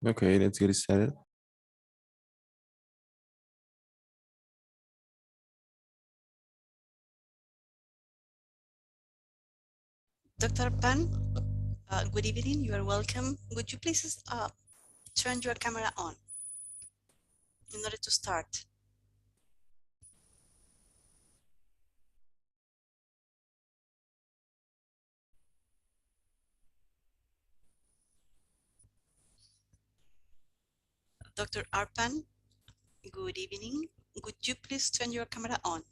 Okay, let's get started. Dr. Arpan, good evening. You are welcome. Would you please turn your camera on in order to start? Dr. Arpan, good evening. Would you please turn your camera on?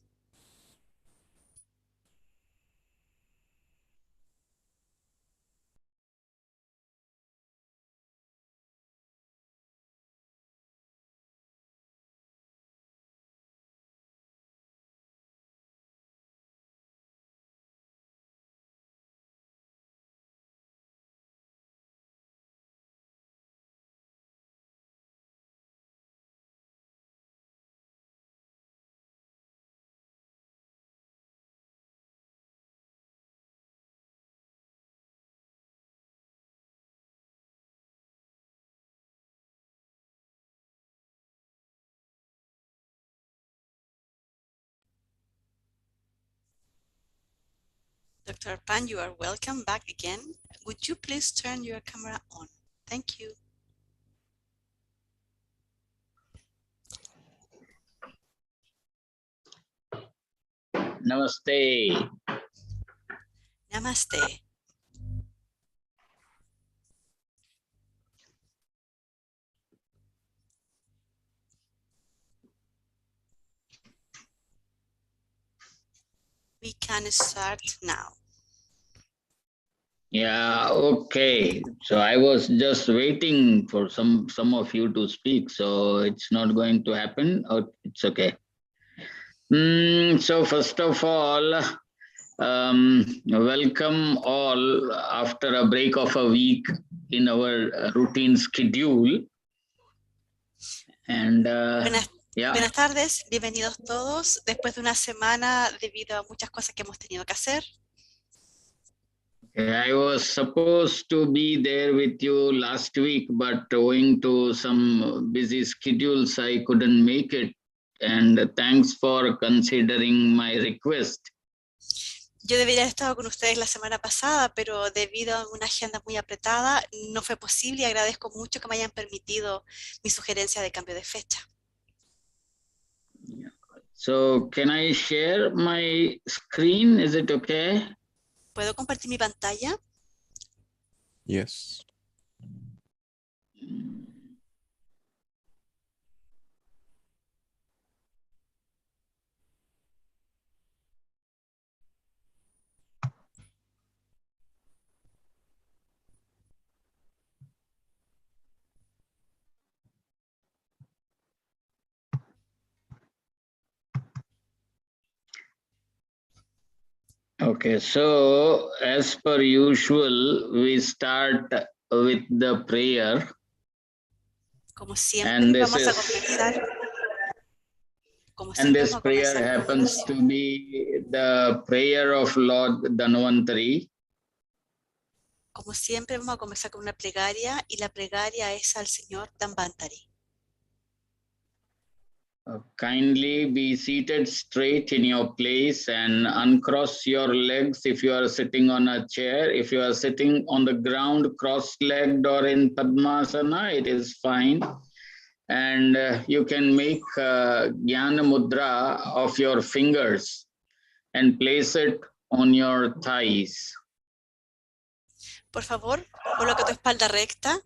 Dr. Arpan, you are welcome back again. Would you please turn your camera on? Thank you. Namaste. Namaste. We can start now. Yeah, okay. So I was just waiting for some of you to speak. So it's not going to happen. Or it's okay. So first of all, welcome all after a break of a week in our routine schedule. And yeah. Buenas tardes, bienvenidos todos. Después de una semana debido a muchas cosas que hemos tenido que hacer. I was supposed to be there with you last week, but owing to some busy schedules, I couldn't make it. And thanks for considering my request. Yo debería haber estado con ustedes la semana pasada, pero debido a una agenda muy apretada, no fue posible y agradezco mucho que me hayan permitido mi sugerencia de cambio de fecha. So, can I share my screen? Is it okay? ¿Puedo compartir mi pantalla? Yes. Okay, so as per usual, we start with the prayer. Como siempre, And this vamos a is, comenzar. and this prayer happens to be the prayer of Lord Dhanvantari. Como siempre, vamos a comenzar con una plegaria y la plegaria es al Señor Dhanvantari. Kindly be seated straight in your place and uncross your legs if you are sitting on a chair. If you are sitting on the ground cross-legged or in Padmasana, it is fine. And you can make Jnana Mudra of your fingers and place it on your thighs. Por favor, coloca tu espalda recta.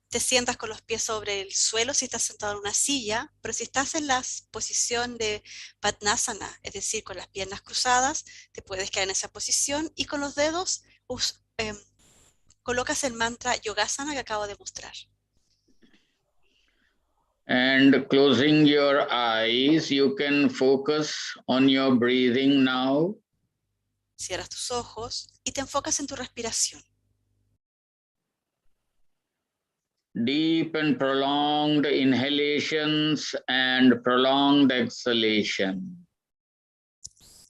Te sientas con los pies sobre el suelo si estás sentado en una silla, pero si estás en la posición de Padmasana, es decir, con las piernas cruzadas, te puedes quedar en esa posición y con los dedos colocas el mantra Yogasana que acabo de mostrar. And closing your eyes, you can focus on your breathing now. Cierras tus ojos y te enfocas en tu respiración. Deep and prolonged inhalations and prolonged exhalation.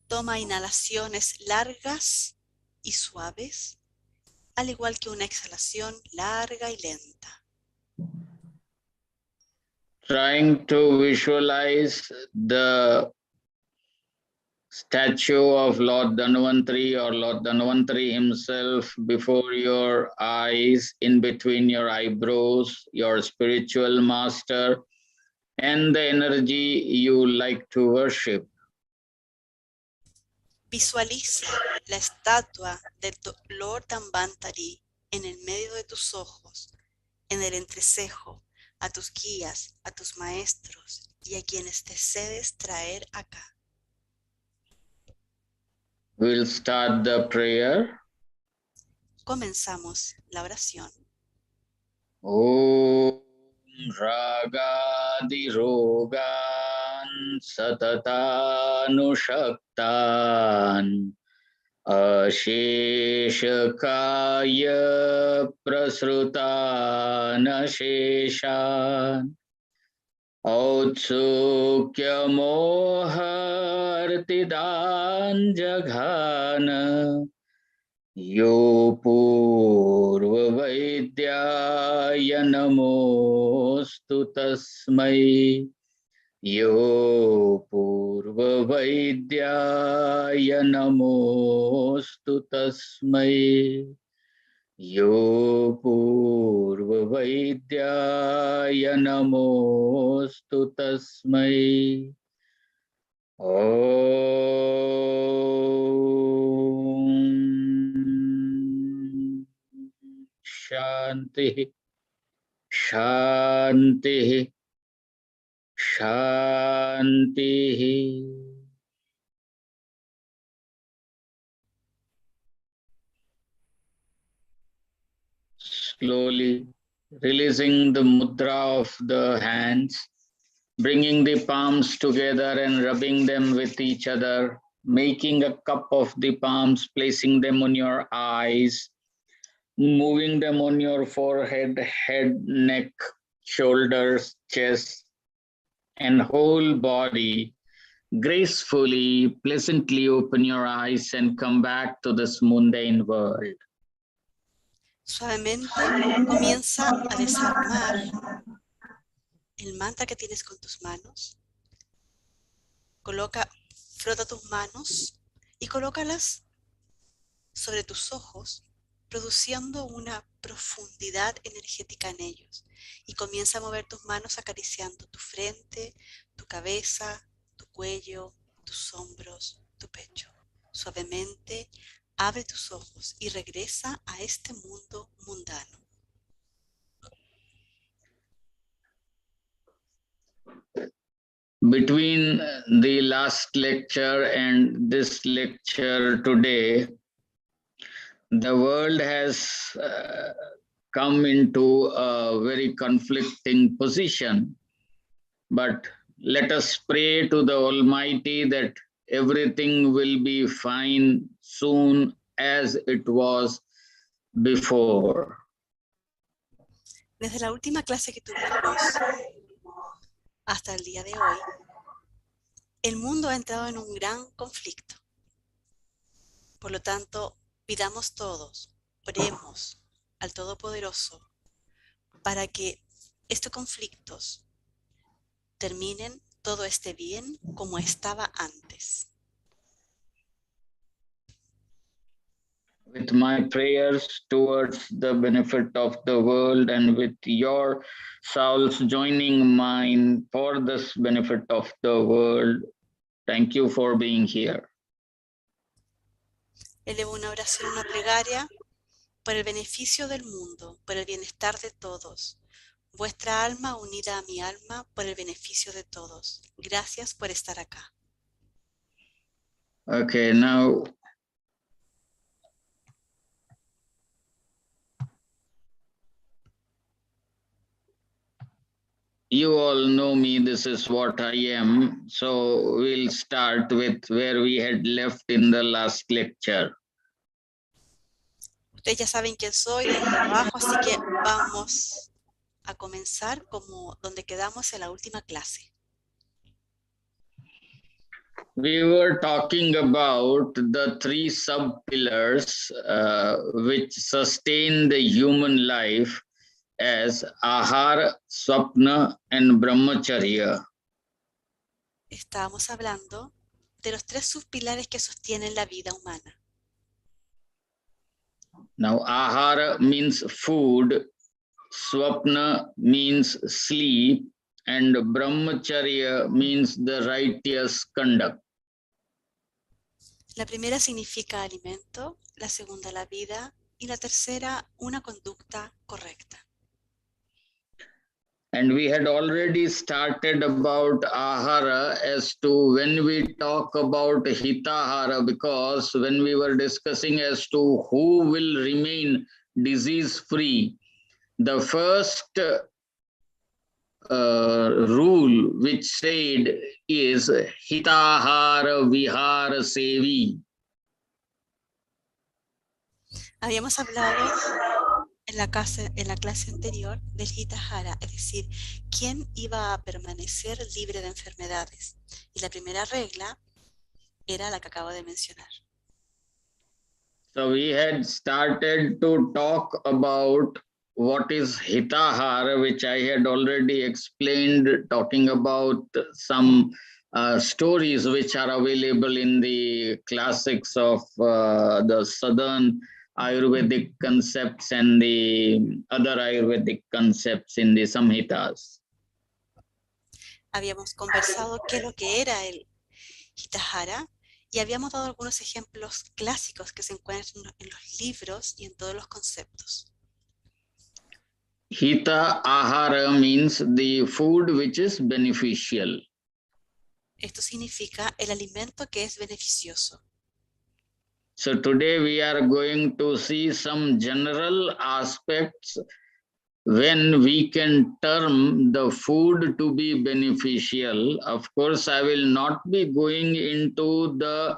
Toma inhalaciones largas y suaves, al igual que una exhalación larga y lenta. trying to visualize the statue of Lord Dhanvantari or Lord Dhanvantari himself before your eyes, in between your eyebrows, your spiritual master, and the energy you like to worship. Visualiza la estatua del Lord Dhanvantari en el medio de tus ojos, en el entrecejo, a tus guías, a tus maestros y a quienes desees traer acá. We'll start the prayer. Comenzamos la oración. Om Ragadirogan Satatanushaktan Asheshakaya Prasrutanasheshan Autsukyamohartidan Jaghana Yo Purvavidyaya Namostu Tasmai Yo Purvavidyaya Namostu Tasmai Yo Purvavidyaya Namostu Tasmai Om Shanti Shanti Shanti. Slowly releasing the mudra of the hands, bringing the palms together and rubbing them with each other, making a cup of the palms, placing them on your eyes, moving them on your forehead, head, neck, shoulders, chest, and whole body. Gracefully, pleasantly open your eyes and come back to this mundane world. Suavemente comienza a desarmar el mantra que tienes con tus manos. Frota tus manos y colócalas sobre tus ojos, produciendo una profundidad energética en ellos. Y comienza a mover tus manos acariciando tu frente, tu cabeza, tu cuello, tus hombros, tu pecho. Suavemente abre tus ojos y regresa a este mundo mundano. Between the last lecture and this lecture today, the world has come into a very conflicting position. But let us pray to the Almighty that everything will be fine soon as it was before. Desde la última clase que tuvimos hasta el día de hoy, el mundo ha entrado en un gran conflicto. Por lo tanto, pidamos todos, oremos al Todopoderoso para que estos conflictos terminen, todo esté bien como estaba antes. With my prayers towards the benefit of the world and with your souls joining mine for this benefit of the world, thank you for being here. Elevo una oración, una plegaria por el beneficio del mundo, por el bienestar de todos. Vuestra alma unida a mi alma por el beneficio de todos. Gracias por estar acá. Okay, now you all know me, this is what I am. So we'll start with where we had left in the last lecture. Ustedes ya saben quién soy, de trabajo, así que vamos a comenzar como donde quedamos en la última clase. We were talking about the three sub-pillars which sustain the human life as ahara, swapna, and brahmacharya. Estábamos hablando de los tres subpilares que sostienen la vida humana. Now, ahara means food, swapna means sleep, and brahmacharya means the righteous conduct. La primera significa alimento, la segunda la vida y la tercera una conducta correcta. And we had already started about ahara as to when we talk about hitahara, because when we were discussing as to who will remain disease free, the first rule which said is hitahara vihara sevi. Habíamos hablado en la clase anterior del hitahara, es decir, quién iba a permanecer libre de enfermedades. Y la primera regla era la que acabo de mencionar. So we had started to talk about what is hitahara, which I had already explained, talking about some stories which are available in the classics of the southern Ayurvedic concepts and the other Ayurvedic concepts in the Samhitas. Habíamos conversado qué es lo que era el hitahara y habíamos dado algunos ejemplos clásicos que se encuentran en los libros y en todos los conceptos. Hita ahara means the food which is beneficial. Esto significa el alimento que es beneficioso. So today we are going to see some general aspects when we can term the food to be beneficial. Of course, I will not be going into the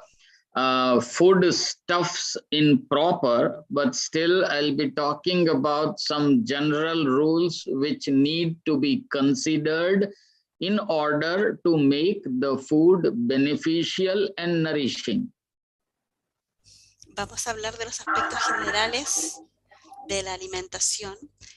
food stuffs in proper, but still I'll be talking about some general rules which need to be considered in order to make the food beneficial and nourishing. Vamos a hablar de los aspectos generales de la alimentación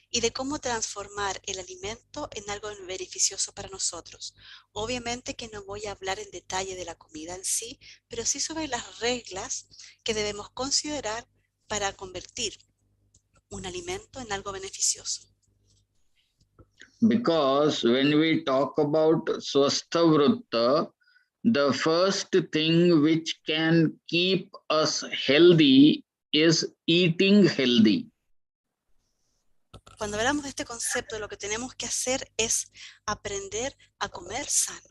y de cómo transformar el alimento en algo beneficioso para nosotros. Obviamente que no voy a hablar en detalle de la comida en sí, pero sí sobre las reglas que debemos considerar para convertir un alimento en algo beneficioso. Because when we talk about swastha vrutta, the first thing which can keep us healthy is eating healthy. Cuando hablamos de este concepto, lo que tenemos que hacer es aprender a comer sano.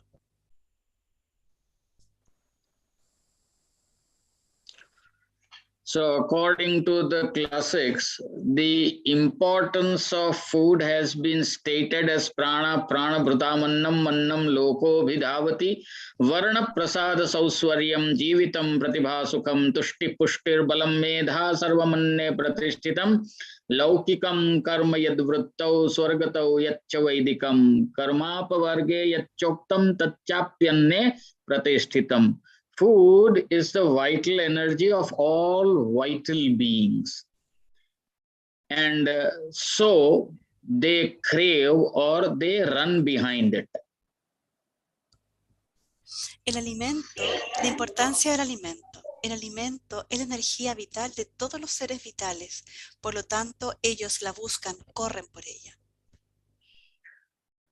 So according to the classics, the importance of food has been stated as prana, prana bhrutamannam, mannam loko bhidhavati, varna prasada sauswaryam, jivitam pratibhasukham, tushti pushtir balam medha sarvamanne pratishtitam, laukikam karma yadvruttau swargatau yaccha vaidikam, karmapavarge yachoktam tatchapyanne pratishtitam. Food is the vital energy of all vital beings. And so they crave or they run behind it. El alimento, la importancia del alimento. El alimento es la energía vital de todos los seres vitales. Por lo tanto, ellos la buscan, corren por ella.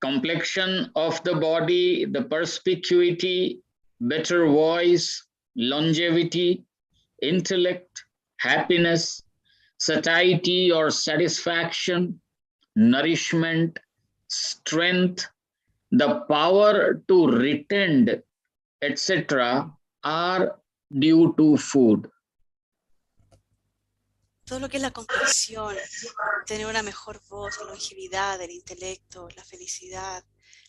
Complexion of the body, the perspicuity, better voice, longevity, intellect, happiness, satiety or satisfaction, nourishment, strength, the power to retend, etc., are due to food. Todo lo que es la complexión, tener una mejor voz, la longevidad, el intelecto, la felicidad,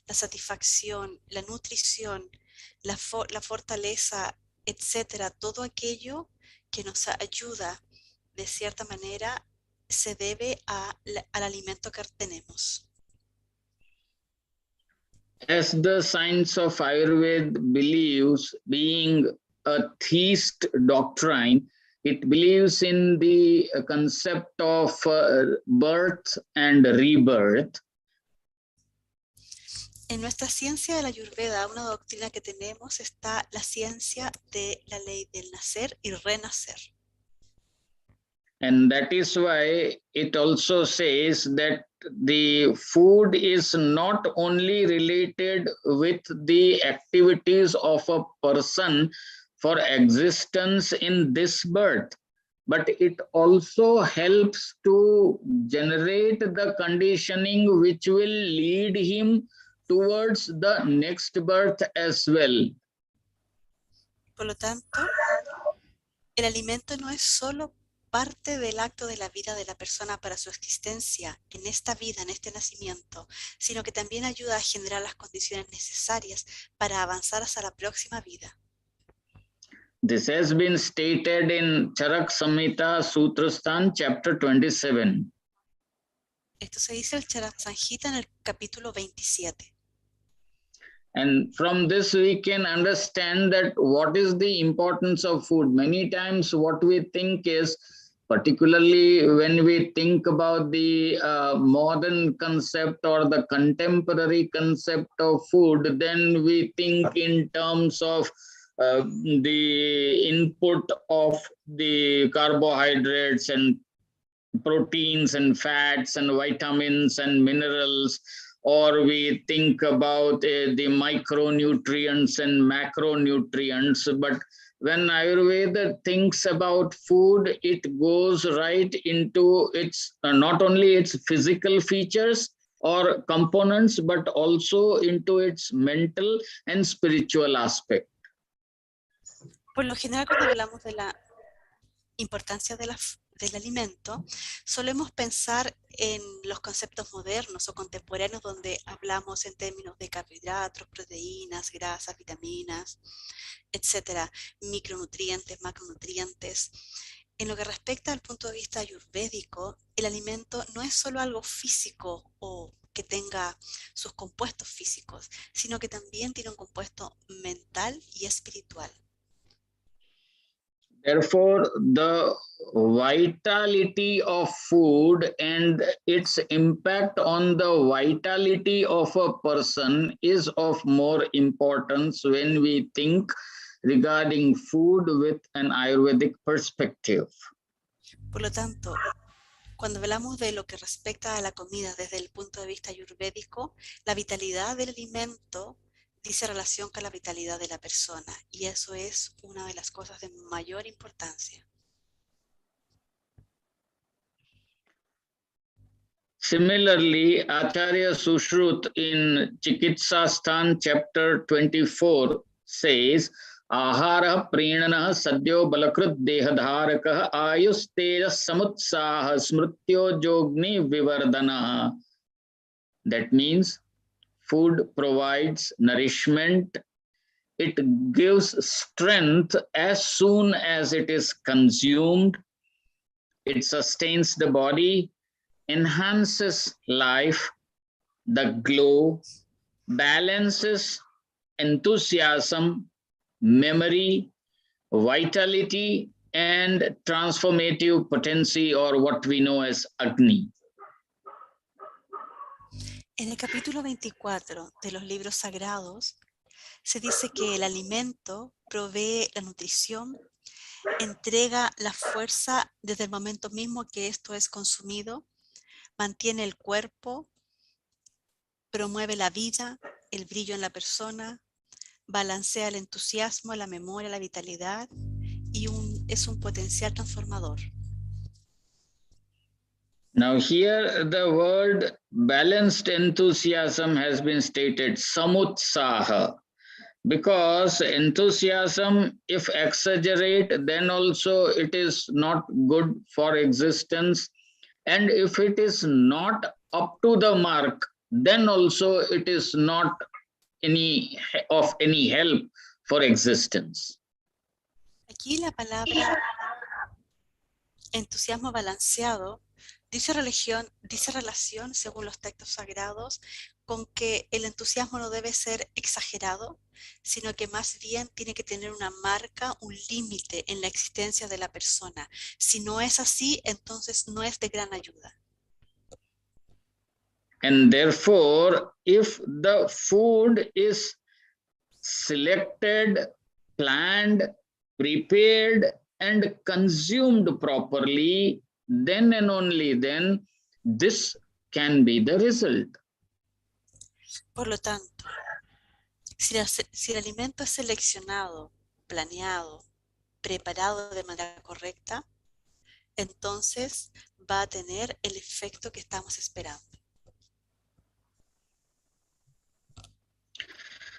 la satisfacción, la nutrición, la fortaleza, etcétera, todo aquello que nos ayuda de cierta manera se debe al alimento que tenemos. As the science of Ayurveda believes, being a theist doctrine, It believes in the concept of birth and rebirth. En nuestra ciencia de la Āyurveda, una doctrina que tenemos está la ciencia de la ley del nacer y renacer. And that is why it also says that the food is not only related with the activities of a person for existence in this birth, but it also helps to generate the conditioning which will lead him towards the next birth as well. Por lo tanto, el alimento no es solo parte del acto de la vida de la persona para su existencia en esta vida, en este nacimiento, sino que también ayuda a generar las condiciones necesarias para avanzar hacia la próxima vida. This has been stated in Charak Samhita Sutrastan, chapter 27. Esto se dice en el Charak Samhita en el capítulo 27. And from this we can understand that what is the importance of food. Many times what we think is, particularly when we think about the modern concept or the contemporary concept of food, then we think in terms of the input of the carbohydrates and proteins and fats and vitamins and minerals, or we think about the micronutrients and macronutrients. But when Ayurveda thinks about food, it goes right into its not only its physical features or components, but also into its mental and spiritual aspect. Por lo general, cuando hablamos de la importancia del alimento, solemos pensar en los conceptos modernos o contemporáneos donde hablamos en términos de carbohidratos, proteínas, grasas, vitaminas, etcétera, micronutrientes, macronutrientes. En lo que respecta al punto de vista ayurvédico, el alimento no es solo algo físico o que tenga sus compuestos físicos, sino que también tiene un compuesto mental y espiritual. Therefore, the vitality of food and its impact on the vitality of a person is of more importance when we think regarding food with an Ayurvedic perspective. Por lo tanto, cuando hablamos de lo que respecta a la comida desde el punto de vista ayurvédico, la vitalidad del alimento dice relación con la vitalidad de la persona, y eso es una de las cosas de mayor importancia. Similarly, Acharya Sushrut in Chikitsastan chapter 24 says, Ahara prenana sadyo balakrut dehadharakah ayusteja samutsaha smrityo jogni vivardana. That means food provides nourishment. It gives strength as soon as it is consumed. It sustains the body, enhances life, the glow, balances enthusiasm, memory, vitality, and transformative potency, or what we know as Agni. En el capítulo 24 de los libros sagrados se dice que el alimento provee la nutrición, entrega la fuerza desde el momento mismo que esto es consumido, mantiene el cuerpo, promueve la vida, el brillo en la persona, balancea el entusiasmo, la memoria, la vitalidad y es un potencial transformador. Now here the word balanced enthusiasm has been stated, samutsaha, because enthusiasm, if exaggerate, then also it is not good for existence. And if it is not up to the mark, then also it is not of any help for existence. Aquí la palabra entusiasmo balanceado dice relación, según los textos sagrados, con que el entusiasmo no debe ser exagerado, sino que más bien tiene que tener una marca, un límite en la existencia de la persona. Si no es así, entonces no es de gran ayuda. And therefore, if the food is selected, planned, prepared, and consumed properly, then and only then, this can be the result. Por lo tanto, si el alimento es seleccionado, planeado, preparado de manera correcta, entonces va a tener el efecto que estamos esperando.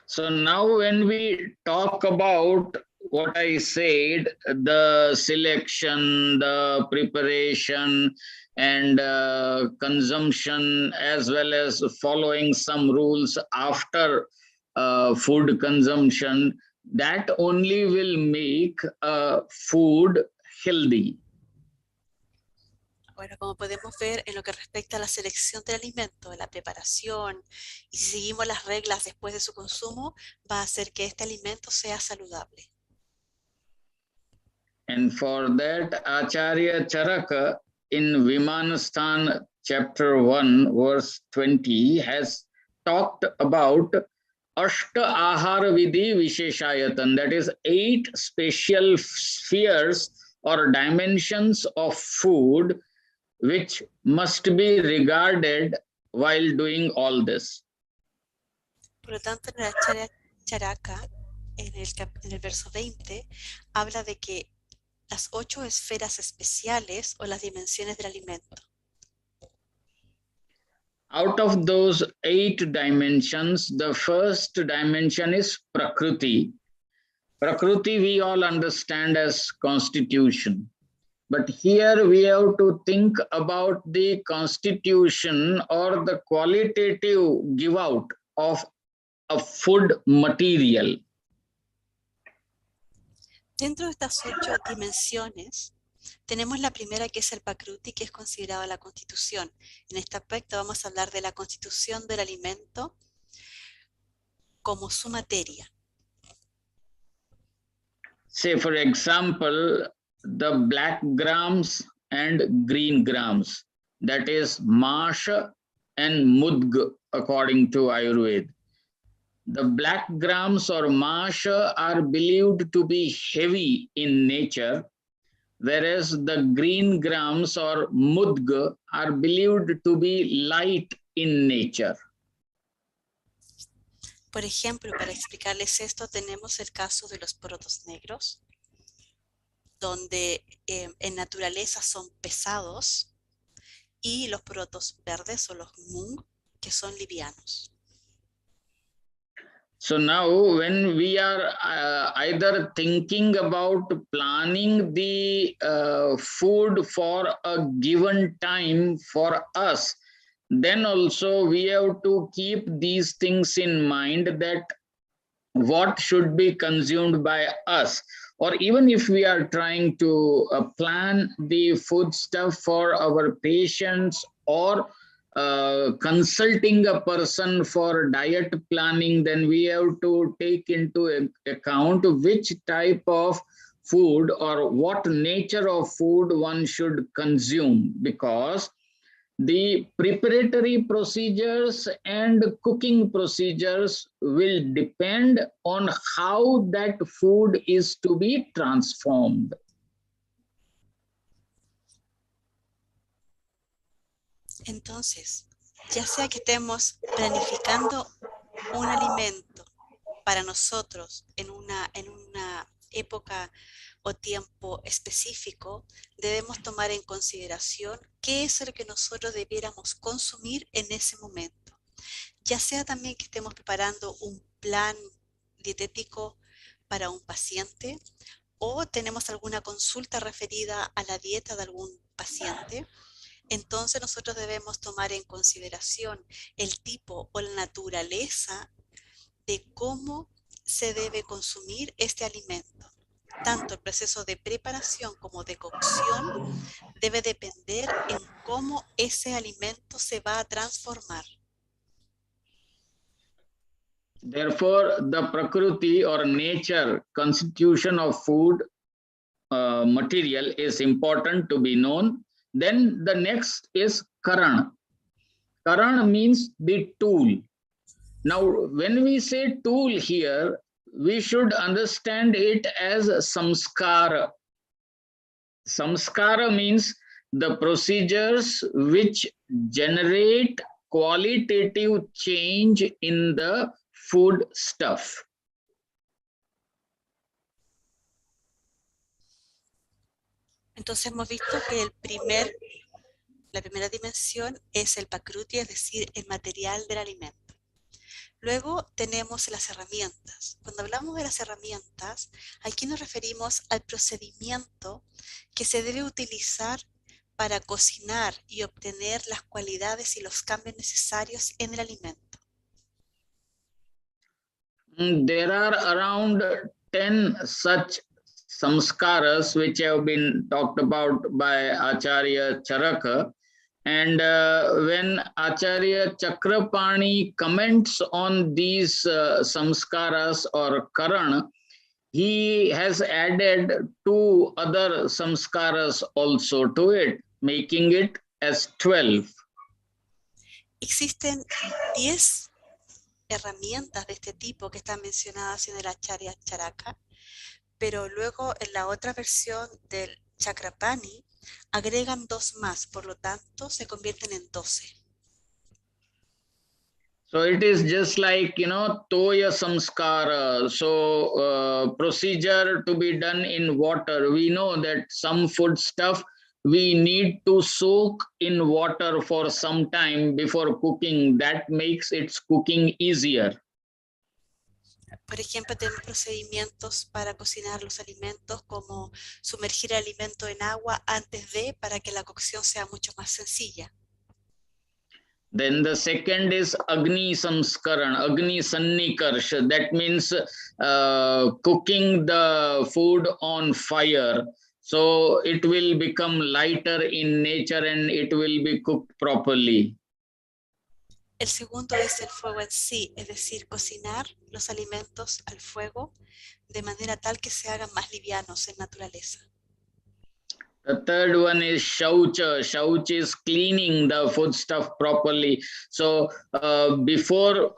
So now when we talk about what I said, the selection, the preparation, and consumption, as well as following some rules after food consumption, that only will make food healthy. Bueno, como podemos ver en lo que respecta a la selección del alimento, de la preparación, y si seguimos las reglas después de su consumo, va a hacer que este alimento sea saludable. And for that, Acharya Charaka in Vimanasthan chapter 1 verse 20 has talked about Ashta Ahara Vidhi Visheshayatan, that is 8 special spheres or dimensions of food which must be regarded while doing all this. Por lo tanto, en la Acharya Charaka, en el verso 20, habla de que las 8 esferas especiales o las dimensiones del alimento. Out of those 8 dimensions, the first dimension is Prakruti. Prakruti we all understand as constitution. But here we have to think about the constitution or the qualitative give out of a food material. Dentro de estas 8 dimensiones, tenemos la primera, que es el Prakruti, que es considerada la constitución. En este aspecto vamos a hablar de la constitución del alimento como su materia. Say for example, the black grams and green grams, that is masha and mudga according to Āyurveda. The black grams or masha are believed to be heavy in nature, whereas the green grams or mudga are believed to be light in nature. Por ejemplo, para explicarles esto, tenemos el caso de los porotos negros, donde en naturaleza son pesados, y los porotos verdes o los mung, que son livianos. So now when we are either thinking about planning the food for a given time for us, then also we have to keep these things in mind, that what should be consumed by us. Or even if we are trying to plan the food stuff for our patients, or consulting a person for diet planning, then we have to take into account which type of food or what nature of food one should consume, because the preparatory procedures and cooking procedures will depend on how that food is to be transformed. Entonces, ya sea que estemos planificando un alimento para nosotros en una época o tiempo específico, debemos tomar en consideración qué es lo que nosotros debiéramos consumir en ese momento. Ya sea también que estemos preparando un plan dietético para un paciente, o tenemos alguna consulta referida a la dieta de algún paciente, entonces nosotros debemos tomar en consideración el tipo o la naturaleza de cómo se debe consumir este alimento. Tanto el proceso de preparación como de cocción debe depender en cómo ese alimento se va a transformar. Therefore, the Prakruti or nature constitution of food material is important to be known. Then the next is Karan. Karan means the tool. Now, when we say tool here, we should understand it as samskara. Samskara means the procedures which generate qualitative change in the food stuff. Entonces hemos visto que la primera dimensión es el Prakruti, es decir, el material del alimento. Luego tenemos las herramientas. Cuando hablamos de las herramientas, aquí nos referimos al procedimiento que se debe utilizar para cocinar y obtener las cualidades y los cambios necesarios en el alimento. There are around 10 such samskaras which have been talked about by Acharya Charaka. And when Acharya Chakrapani comments on these samskaras or karan, he has added 2 other samskaras also to it, making it as 12. Existen 10 herramientas de este tipo que están mencionadas en el Acharya Charaka, pero luego en la otra versión del Chakrapani agregan 2 más, por lo tanto se convierten en 12. So it is just like, toya samskara. So procedure to be done in water. We know that some food stuff we need to soak in water for some time before cooking. That makes its cooking easier. Por ejemplo, tenemos procedimientos para cocinar los alimentos, como sumergir el alimento en agua antes de, para que la cocción sea mucho más sencilla. Then the second is Agni Samskaran, Agni Sannikarsha. That means cooking the food on fire. So it will become lighter in nature and it will be cooked properly. El segundo es el fuego en sí, es decir, cocinar los alimentos al fuego de manera tal que se hagan más livianos en naturaleza. The third one is shaucha. Shauch is cleaning the food stuff properly. So before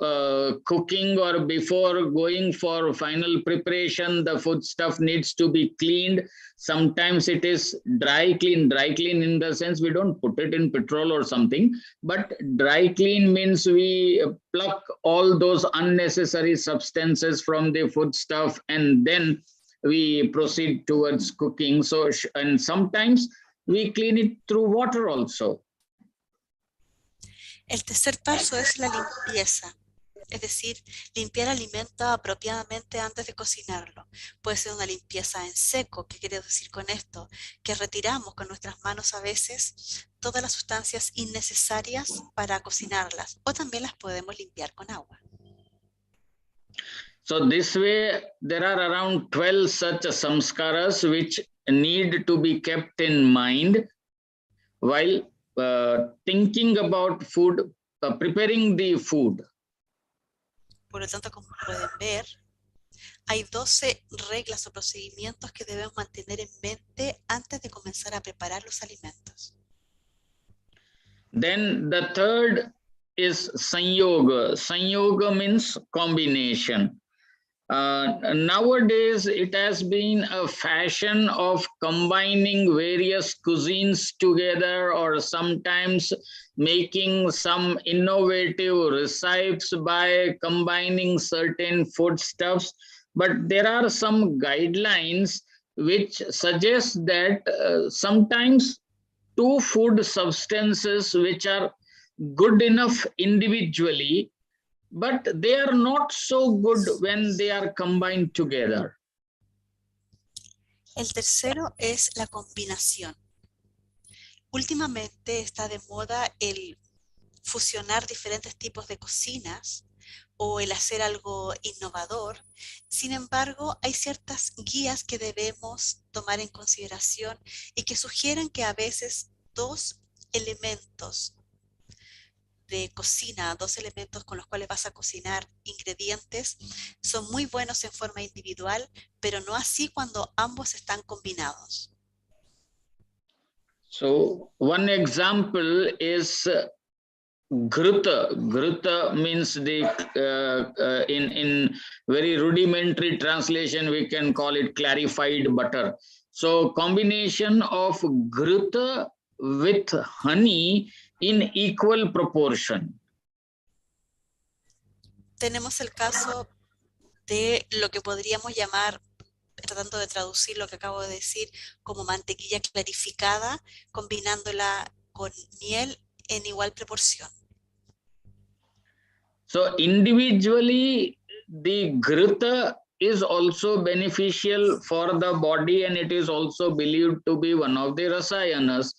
cooking or before going for final preparation, the food stuff needs to be cleaned. Sometimes it is dry clean. Dry clean in the sense we don't put it in petrol or something, but dry clean means we pluck all those unnecessary substances from the food stuff and then we proceed towards cooking. So, and sometimes we clean it through water also. El tercer paso es la limpieza, es decir, limpiar alimento apropiadamente antes de cocinarlo. Puede ser una limpieza en seco. ¿Qué quiere decir con esto? Que retiramos con nuestras manos a veces todas las sustancias innecesarias para cocinarlas, o también las podemos limpiar con agua. So this way, there are around 12 such samskaras which need to be kept in mind while thinking about food, preparing the food. Por lo tanto, como pueden ver, hay 12 reglas o procedimientos que debemos mantener en mente antes de comenzar a preparar los alimentos. Then the third is sanyoga. Sanyoga means combination. Nowadays, it has been a fashion of combining various cuisines together or sometimes making some innovative recipes by combining certain foodstuffs. But there are some guidelines which suggest that sometimes 2 food substances which are good enough individually, but they are not so good when they are combined together. El tercero es la combinación. Últimamente está de moda el fusionar diferentes tipos de cocinas o el hacer algo innovador. Sin embargo, hay ciertas guías que debemos tomar en consideración y que sugieren que a veces 2 elementos de cocina, dos elementos con los cuales vas a cocinar ingredientes, son muy buenos en forma individual, pero no así cuando ambos están combinados. So one example is Ghruta. Ghruta means the in very rudimentary translation we can call it clarified butter. So combination of Ghruta with honey in equal proportion. Tenemos el caso de lo que podríamos llamar, tratando de traducir lo que acabo de decir, como mantequilla clarificada, combinándola con miel en igual proporción. So individually, the Ghruta is also beneficial for the body, and it is also believed to be one of the rasayanas.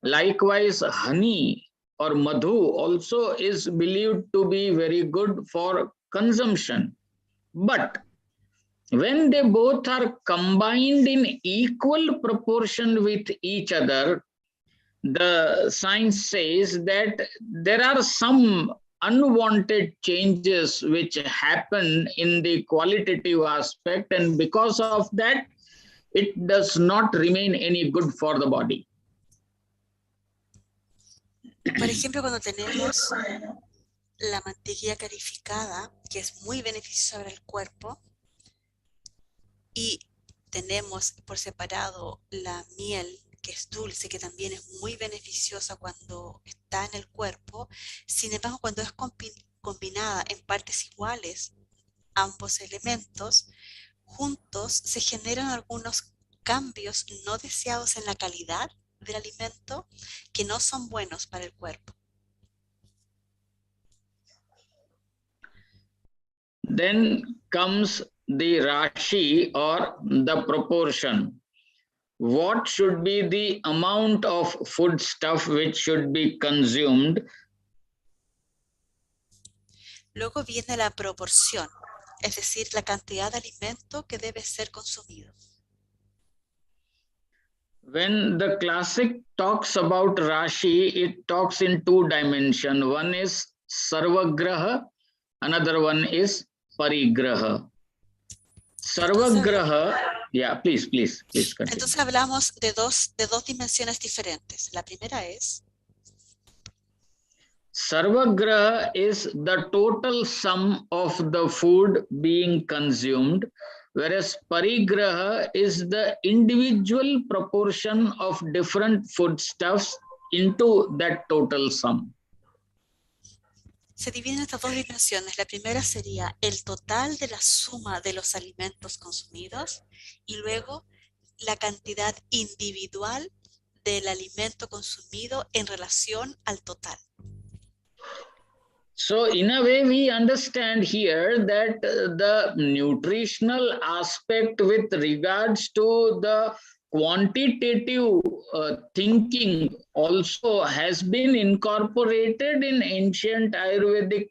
Likewise, honey or madhu also is believed to be very good for consumption. But when they both are combined in equal proportion with each other, the science says that there are some unwanted changes which happen in the qualitative aspect, and because of that, it does not remain any good for the body. Por ejemplo, cuando tenemos la mantequilla clarificada, que es muy beneficiosa para el cuerpo, y tenemos por separado la miel, que es dulce, que también es muy beneficiosa cuando está en el cuerpo. Sin embargo, cuando es combinada en partes iguales, ambos elementos, juntos se generan algunos cambios no deseados en la calidad del alimento que no son buenos para el cuerpo. Then comes the rashi or the proportion. What should be the amount of food stuff which should be consumed? Luego viene la proporción, es decir, la cantidad de alimento que debe ser consumido. When the classic talks about Rashi, it talks in two dimensions. One is Sarvagraha, another one is Parigraha. Sarvagraha, yeah, please continue. Entonces hablamos de dos dimensiones diferentes. La primera es Sarvagraha is the total sum of the food being consumed, whereas parigraha is the individual proportion of different foodstuffs into that total sum. se divide en estas dos dimensiones. La primera sería el total de la suma de los alimentos consumidos y luego la cantidad individual del alimento consumido en relación al total. So in a way, we understand here that the nutritional aspect with regards to the quantitative thinking also has been incorporated in ancient Ayurvedic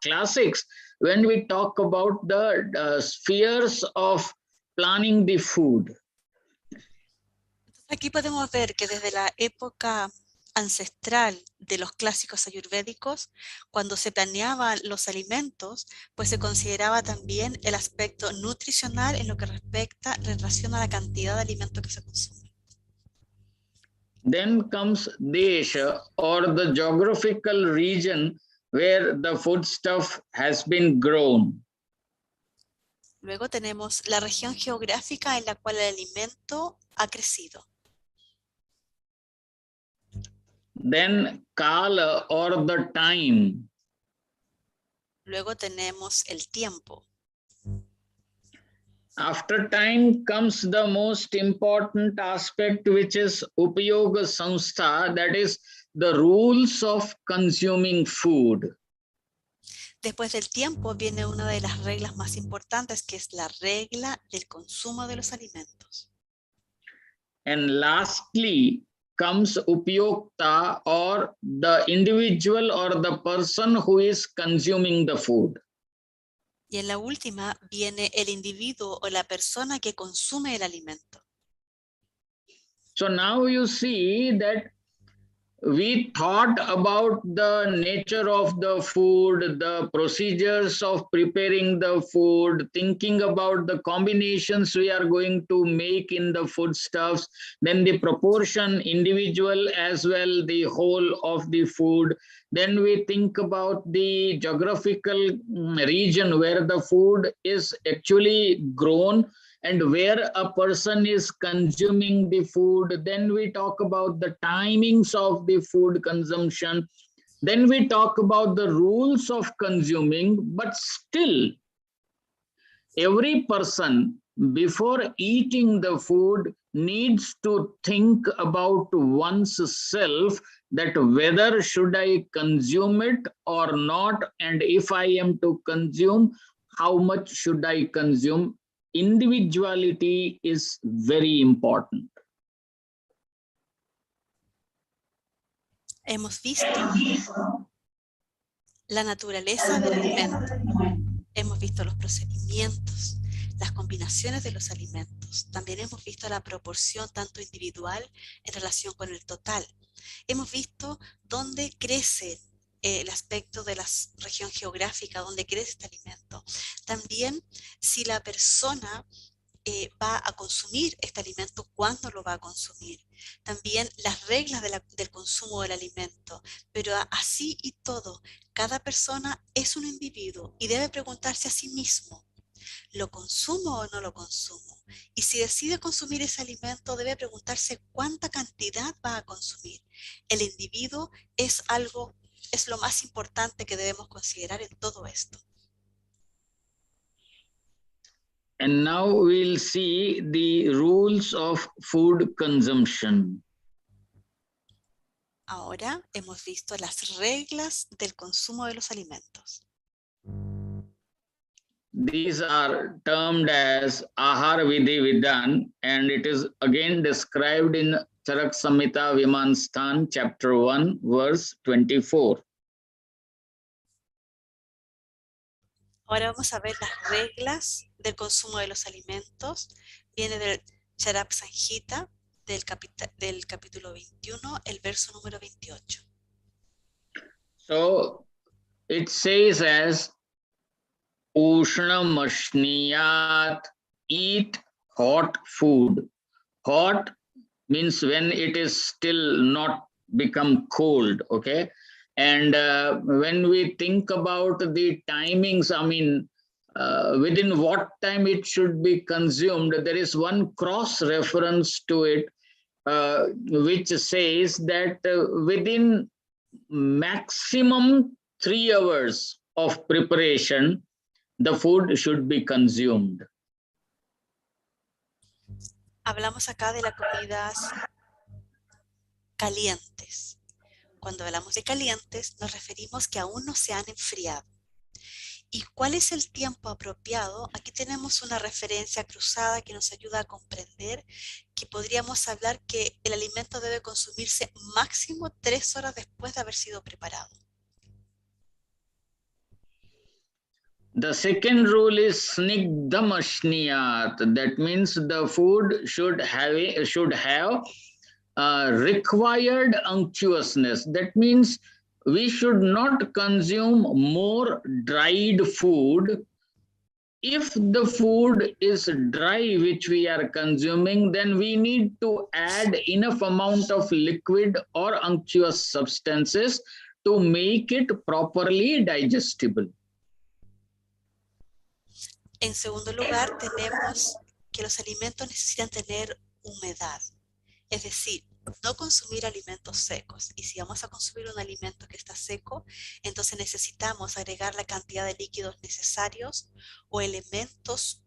classics when we talk about the spheres of planning the food. Aquí podemos ver que desde la época ancestral de los clásicos ayurvédicos, cuando se planeaban los alimentos, pues se consideraba también el aspecto nutricional en lo que respecta en relación a la cantidad de alimento que se consume. Then comes Desha, or the geographical region where the foodstuff has been grown. Luego tenemos la región geográfica en la cual el alimento ha crecido. Then Kala, or the time. Luego tenemos el tiempo. After time comes the most important aspect, which is Upayoga Samstha, that is the rules of consuming food. Después del tiempo viene una de las reglas más importantes, que es la regla del consumo de los alimentos. And lastly comes Upayukta, or the individual or the person who is consuming the food. Y en la última viene el individuo o la persona que consume el alimento. So now you see that we thought about the nature of the food, the procedures of preparing the food, thinking about the combinations we are going to make in the foodstuffs, then the proportion, individual as well, the whole of the food. Then we think about the geographical region where the food is actually grown and where a person is consuming the food. Then we talk about the timings of the food consumption. Then we talk about the rules of consuming. But still, every person before eating the food needs to think about one's self, that whether should I consume it or not, and if I am to consume, how much should I consume. Individuality is very important. Hemos visto la naturaleza del alimento, hemos visto los procedimientos, las combinaciones de los alimentos, también hemos visto la proporción tanto individual en relación con el total. Hemos visto dónde crece el aspecto de la región geográfica, dónde crece este alimento. También si la persona va a consumir este alimento, cuándo lo va a consumir. También las reglas del consumo del alimento. Pero así y todo, cada persona es un individuo y debe preguntarse a sí mismo, ¿lo consumo o no lo consumo? Y si decide consumir ese alimento, debe preguntarse cuánta cantidad va a consumir. El individuo es lo más importante que debemos considerar en todo esto. And now we'll see the rules of food consumption. Ahora hemos visto las reglas del consumo de los alimentos. These are termed as Āyurveda, and it is again described in Charak Samhita Vimanstan, chapter 1, verse 24. Ahora vamos a ver las reglas del consumo de los alimentos. Viene del Charak Samhita, del capítulo 21, el verso número 28. So it says as Ushnamashniyaat, eat hot food. Hot means when it is still not become cold, okay? And when we think about the timings, I mean, within what time it should be consumed, there is one cross reference to it, which says that within maximum 3 hours of preparation, the food should be consumed. Hablamos acá de las comidas calientes. Cuando hablamos de calientes, nos referimos que aún no se han enfriado. ¿Y cuál es el tiempo apropiado? Aquí tenemos una referencia cruzada que nos ayuda a comprender que podríamos hablar que el alimento debe consumirse máximo 3 horas después de haber sido preparado. The second rule is snigdhamashniyat. That means the food should have required unctuousness. That means we should not consume more dried food. If the food is dry which we are consuming, then we need to add enough amount of liquid or unctuous substances to make it properly digestible. En segundo lugar, tenemos que los alimentos necesitan tener humedad. Es decir, no consumir alimentos secos. Y si vamos a consumir un alimento que está seco, entonces necesitamos agregar la cantidad de líquidos necesarios o elementos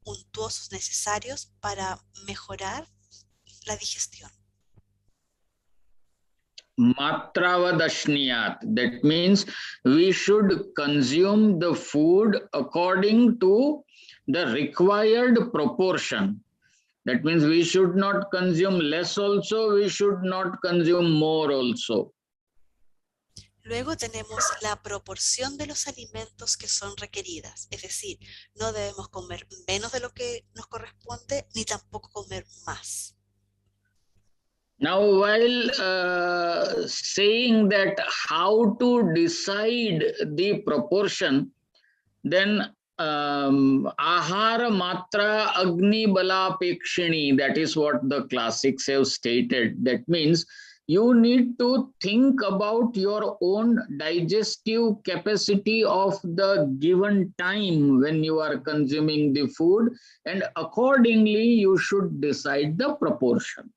untuosos necesarios para mejorar la digestión. Matravadashniyat. That means we should consume the food according to the required proportion. That means we should not consume less also, we should not consume more also. Luego tenemos la proporción de los alimentos que son requeridas, es decir, no debemos comer menos de lo que nos corresponde, ni tampoco comer más. Now, while saying that how to decide the proportion, then ahara matra agni balapekshini, that is what the classics have stated. That means you need to think about your own digestive capacity of the given time when you are consuming the food, and accordingly you should decide the proportion.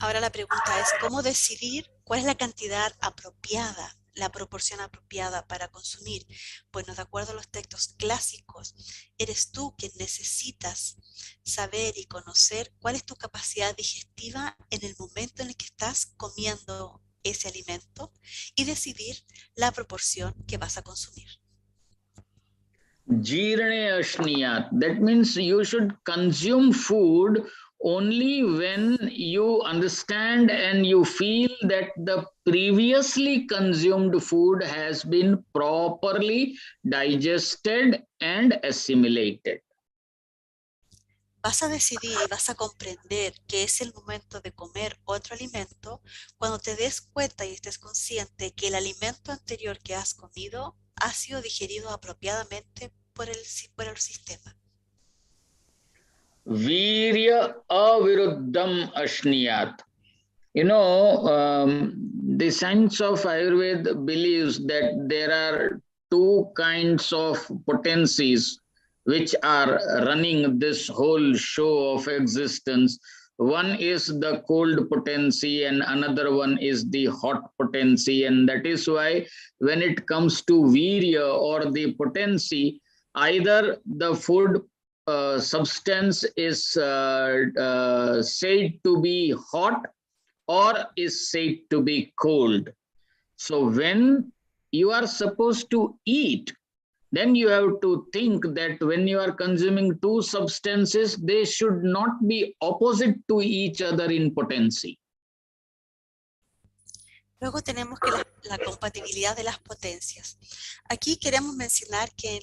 Ahora la pregunta es, ¿cómo decidir cuál es la cantidad apropiada, la proporción apropiada para consumir? Bueno, de acuerdo a los textos clásicos, eres tú quien necesitas saber y conocer cuál es tu capacidad digestiva en el momento en el que estás comiendo ese alimento y decidir la proporción que vas a consumir. Jirne ashniyat, that means you should consume food only when you understand and you feel that the previously consumed food has been properly digested and assimilated. Vas a decidir y vas a comprender que es el momento de comer otro alimento cuando te des cuenta y estés consciente que el alimento anterior que has comido ha sido digerido apropiadamente por el sistema. Virya aviruddham ashniyat. The science of Ayurveda believes that there are two kinds of potencies which are running this whole show of existence. One is the cold potency and another one is the hot potency. And that is why when it comes to virya or the potency, either the food substance is said to be hot or is said to be cold. So when you are supposed to eat, then you have to think that when you are consuming two substances, they should not be opposite to each other in potency. Luego tenemos que la compatibilidad de las potencias. Aquí queremos mencionar que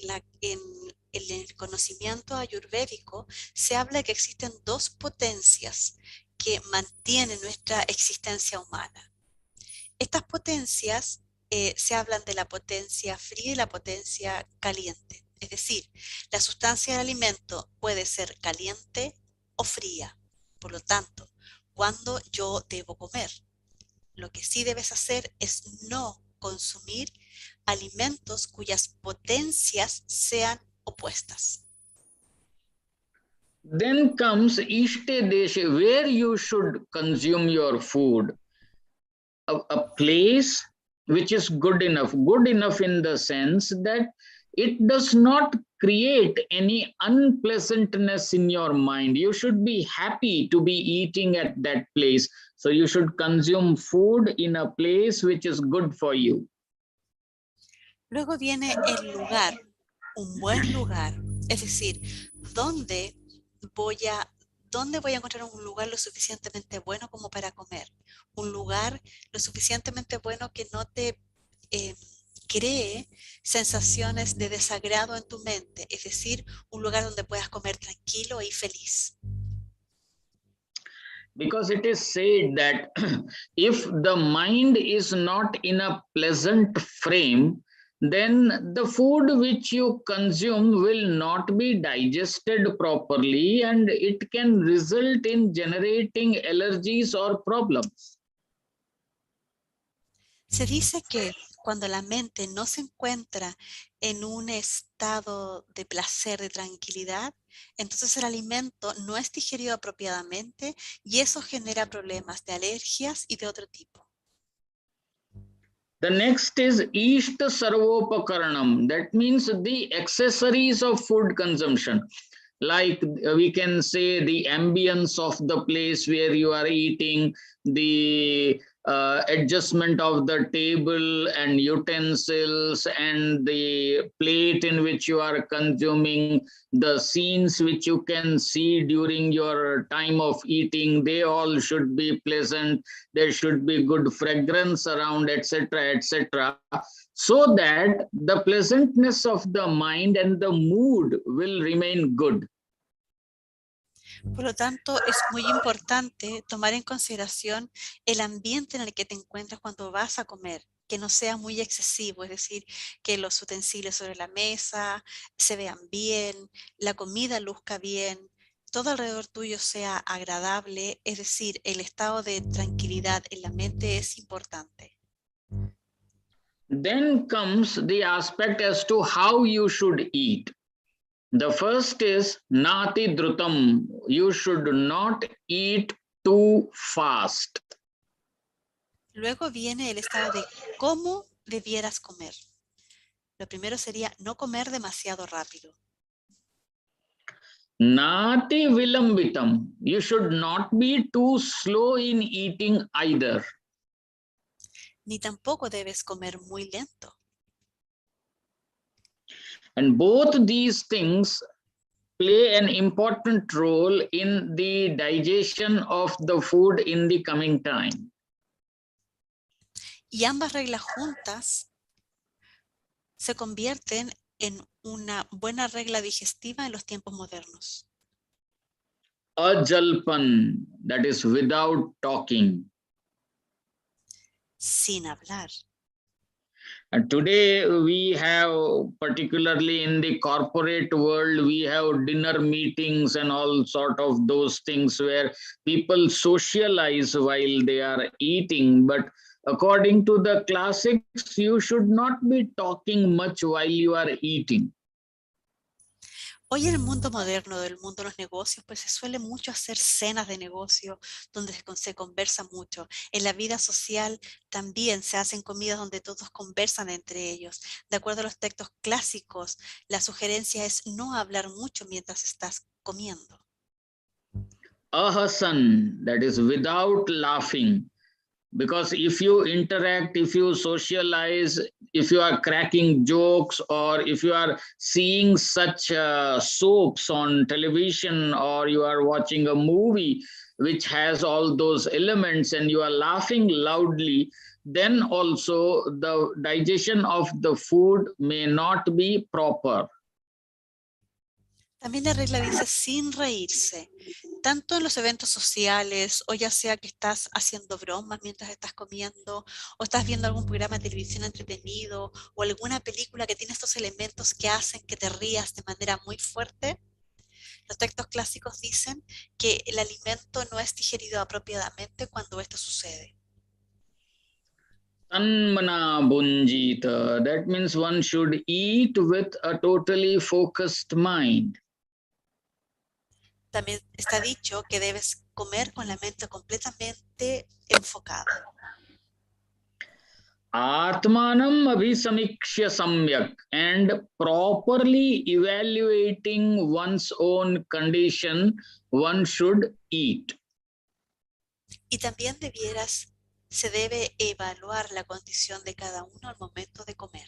en el conocimiento ayurvédico se habla de que existen dos potencias que mantienen nuestra existencia humana. Estas potencias se hablan de la potencia fría y la potencia caliente. Es decir, la sustancia del alimento puede ser caliente o fría. Por lo tanto, ¿cuándo yo debo comer? Lo que sí debes hacer es no consumir alimentos cuyas potencias sean opuestas. Then comes Ishte Deshe, where you should consume your food. A place which is good enough in the sense that it does not create any unpleasantness in your mind. You should be happy to be eating at that place. So you should consume food in a place which is good for you. Luego viene el lugar, un buen lugar, es decir, ¿dónde voy a encontrar un lugar lo suficientemente bueno como para comer? Un lugar lo suficientemente bueno que no te cree sensaciones de desagrado en tu mente, es decir, un lugar donde puedas comer tranquilo y feliz. Because it is said that if the mind is not in a pleasant frame, then the food which you consume will not be digested properly and it can result in generating allergies or problems. Se dice que cuando la mente no se encuentra en un estado de placer, de tranquilidad, entonces el alimento no es digerido apropiadamente y eso genera problemas de alergias y de otro tipo. The next is Ishta Sarvopakaranam. That means the accessories of food consumption. Like we can say the ambience of the place where you are eating, the adjustment of the table and utensils and the plate in which you are consuming, the scenes which you can see during your time of eating, they all should be pleasant. There should be good fragrance around, etc., etc., so that the pleasantness of the mind and the mood will remain good. Por lo tanto, es muy importante tomar en consideración el ambiente en el que te encuentras cuando vas a comer, que no sea muy excesivo, es decir, que los utensilios sobre la mesa se vean bien, la comida luzca bien, todo alrededor tuyo sea agradable, es decir, el estado de tranquilidad en la mente es importante. Then comes the aspect as to how you should eat. The first is nati drutam. You should not eat too fast. Luego viene el estado de cómo debieras comer. Lo primero sería no comer demasiado rápido. Nati vilambitam. You should not be too slow in eating either. Ni tampoco debes comer muy lento. And both these things play an important role in the digestion of the food in the coming time. Y ambas reglas juntas se convierten en una buena regla digestiva en los tiempos modernos. Ajalpan, that is without talking. Sin hablar. And today we have, particularly in the corporate world, we have dinner meetings and all sort of those things where people socialize while they are eating. But according to the classics, you should not be talking much while you are eating. Hoy en el mundo moderno, del mundo de los negocios, pues se suele mucho hacer cenas de negocio donde se conversa mucho. En la vida social también se hacen comidas donde todos conversan entre ellos. De acuerdo a los textos clásicos, la sugerencia es no hablar mucho mientras estás comiendo. Ahasan, that is without laughing. Because if you interact, if you socialize, if you are cracking jokes, or if you are seeing such soaps on television, or you are watching a movie which has all those elements and you are laughing loudly, then also the digestion of the food may not be proper. También la regla dice sin reírse, tanto en los eventos sociales, o ya sea que estás haciendo bromas mientras estás comiendo, o estás viendo algún programa de televisión entretenido, o alguna película que tiene estos elementos que hacen que te rías de manera muy fuerte. Los textos clásicos dicen que el alimento no es digerido apropiadamente cuando esto sucede. Tanmana bunjita, that means one should eat with a totally focused mind. También está dicho que debes comer con la mente completamente enfocada. Atmanam abhisamikshya samyak, and properly evaluating one's own condition, one should eat. Y también se debe evaluar la condición de cada uno al momento de comer.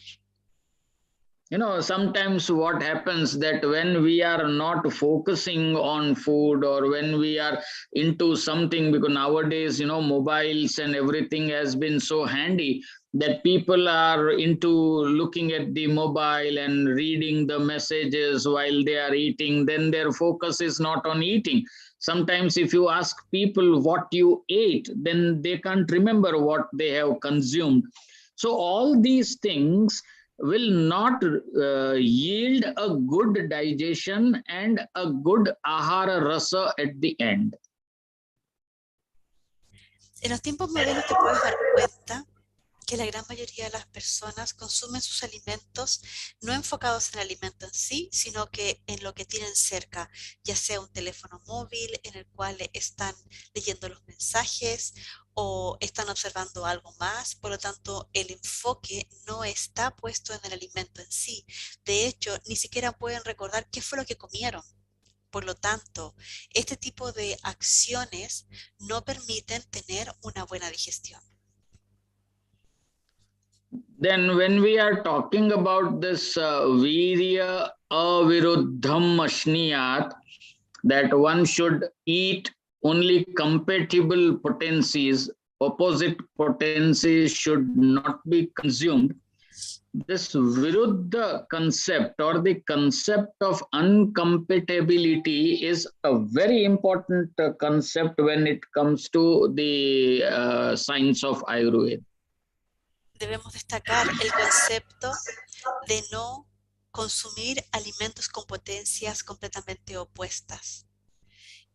You know, sometimes what happens that when we are not focusing on food, or when we are into something, because nowadays, you know, mobiles and everything has been so handy that people are into looking at the mobile and reading the messages while they are eating, then their focus is not on eating. Sometimes if you ask people what you ate, then they can't remember what they have consumed. So all these things will not yield a good digestion and a good ahara rasa at the end. En los tiempos modernos te puedes dar cuenta que la gran mayoría de las personas consumen sus alimentos no enfocados en el alimento en sí, sino que en lo que tienen cerca, ya sea un teléfono móvil en el cual están leyendo los mensajes o están observando algo más. Por lo tanto, el enfoque no está puesto en el alimento en sí. De hecho, ni siquiera pueden recordar qué fue lo que comieron. Por lo tanto, este tipo de acciones no permiten tener una buena digestión. Then when we are talking about this virya aviruddham ashniyat, that one should eat only compatible potencies, opposite potencies should not be consumed. this Viruddha concept or the concept of uncompatibility is a very important concept when it comes to the science of Ayurveda. Debemos destacar el concepto de no consumir alimentos con potencias completamente opuestas.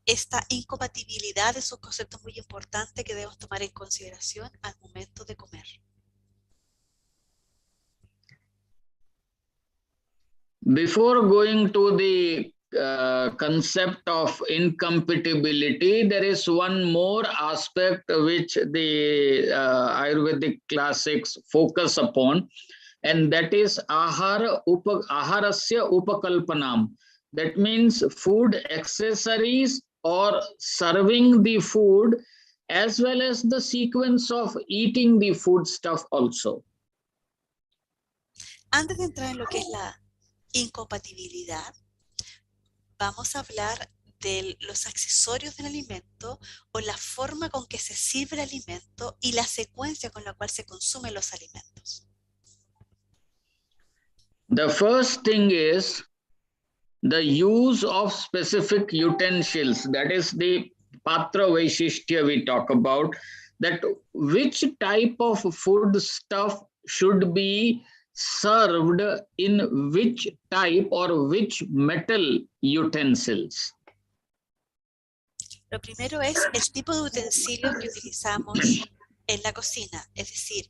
Esta incompatibilidad es un concepto muy importante que debemos tomar en consideración al momento de comer. Before going to the concept of incompatibility, there is one more aspect which the Ayurvedic classics focus upon, and that is aharasya upakalpanam. That means food accessories or serving the food, as well as the sequence of eating the food stuff also. Antes de entrar en lo que es la incompatibilidad, vamos a hablar de los accesorios del alimento o la forma con que se sirve el alimento y la secuencia con la cual se consumen los alimentos. The first thing is the use of specific utensils, that is the patra vaishishtya we talk about, that which type of food stuff should be served in which type or which metal utensils. Lo primero es el tipo de utensilios que utilizamos en la cocina, es decir,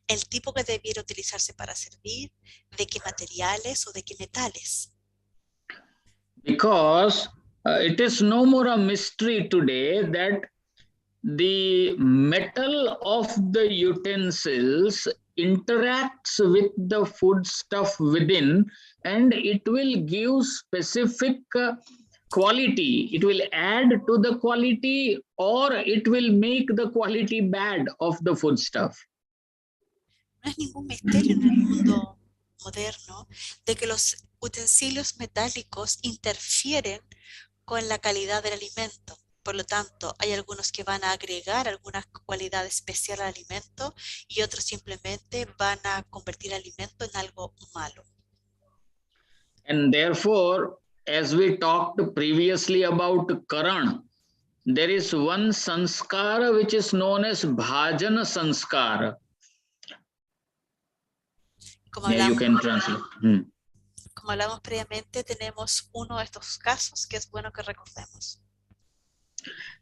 el tipo que debiera utilizarse para servir, de qué materiales o de qué metales. Because it is no more a mystery today that the metal of the utensils interacts with the food stuff within, and it will give specific quality. It will add to the quality, or it will make the quality bad of the food stuff. No es ningún misterio en el mundo moderno de que los utensilios metálicos interfieren con la calidad del alimento. Por lo tanto, hay algunos que van a agregar alguna cualidad especial al alimento y otros simplemente van a convertir el alimento en algo malo. And therefore, as we talked previously about Karan, there is one sanskara which is known as bhajana sanskara. Como Yeah, you hablamos, can translate. como hablamos previamente, tenemos uno de estos casos que es bueno que recordemos.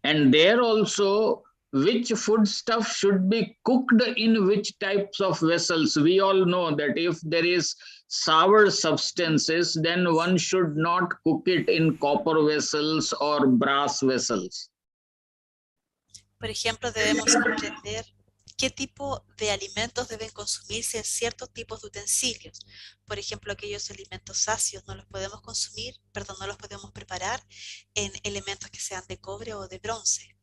And there also, which food stuff should be cooked in which types of vessels. We all know that if there is sour substances, then one should not cook it in copper vessels or brass vessels. Por ejemplo, debemos comprender qué tipo de alimentos deben consumirse en ciertos tipos de utensilios. Por ejemplo, aquellos alimentos ácidos no los podemos consumir, perdón, no los podemos preparar en elementos que sean de cobre o de bronce.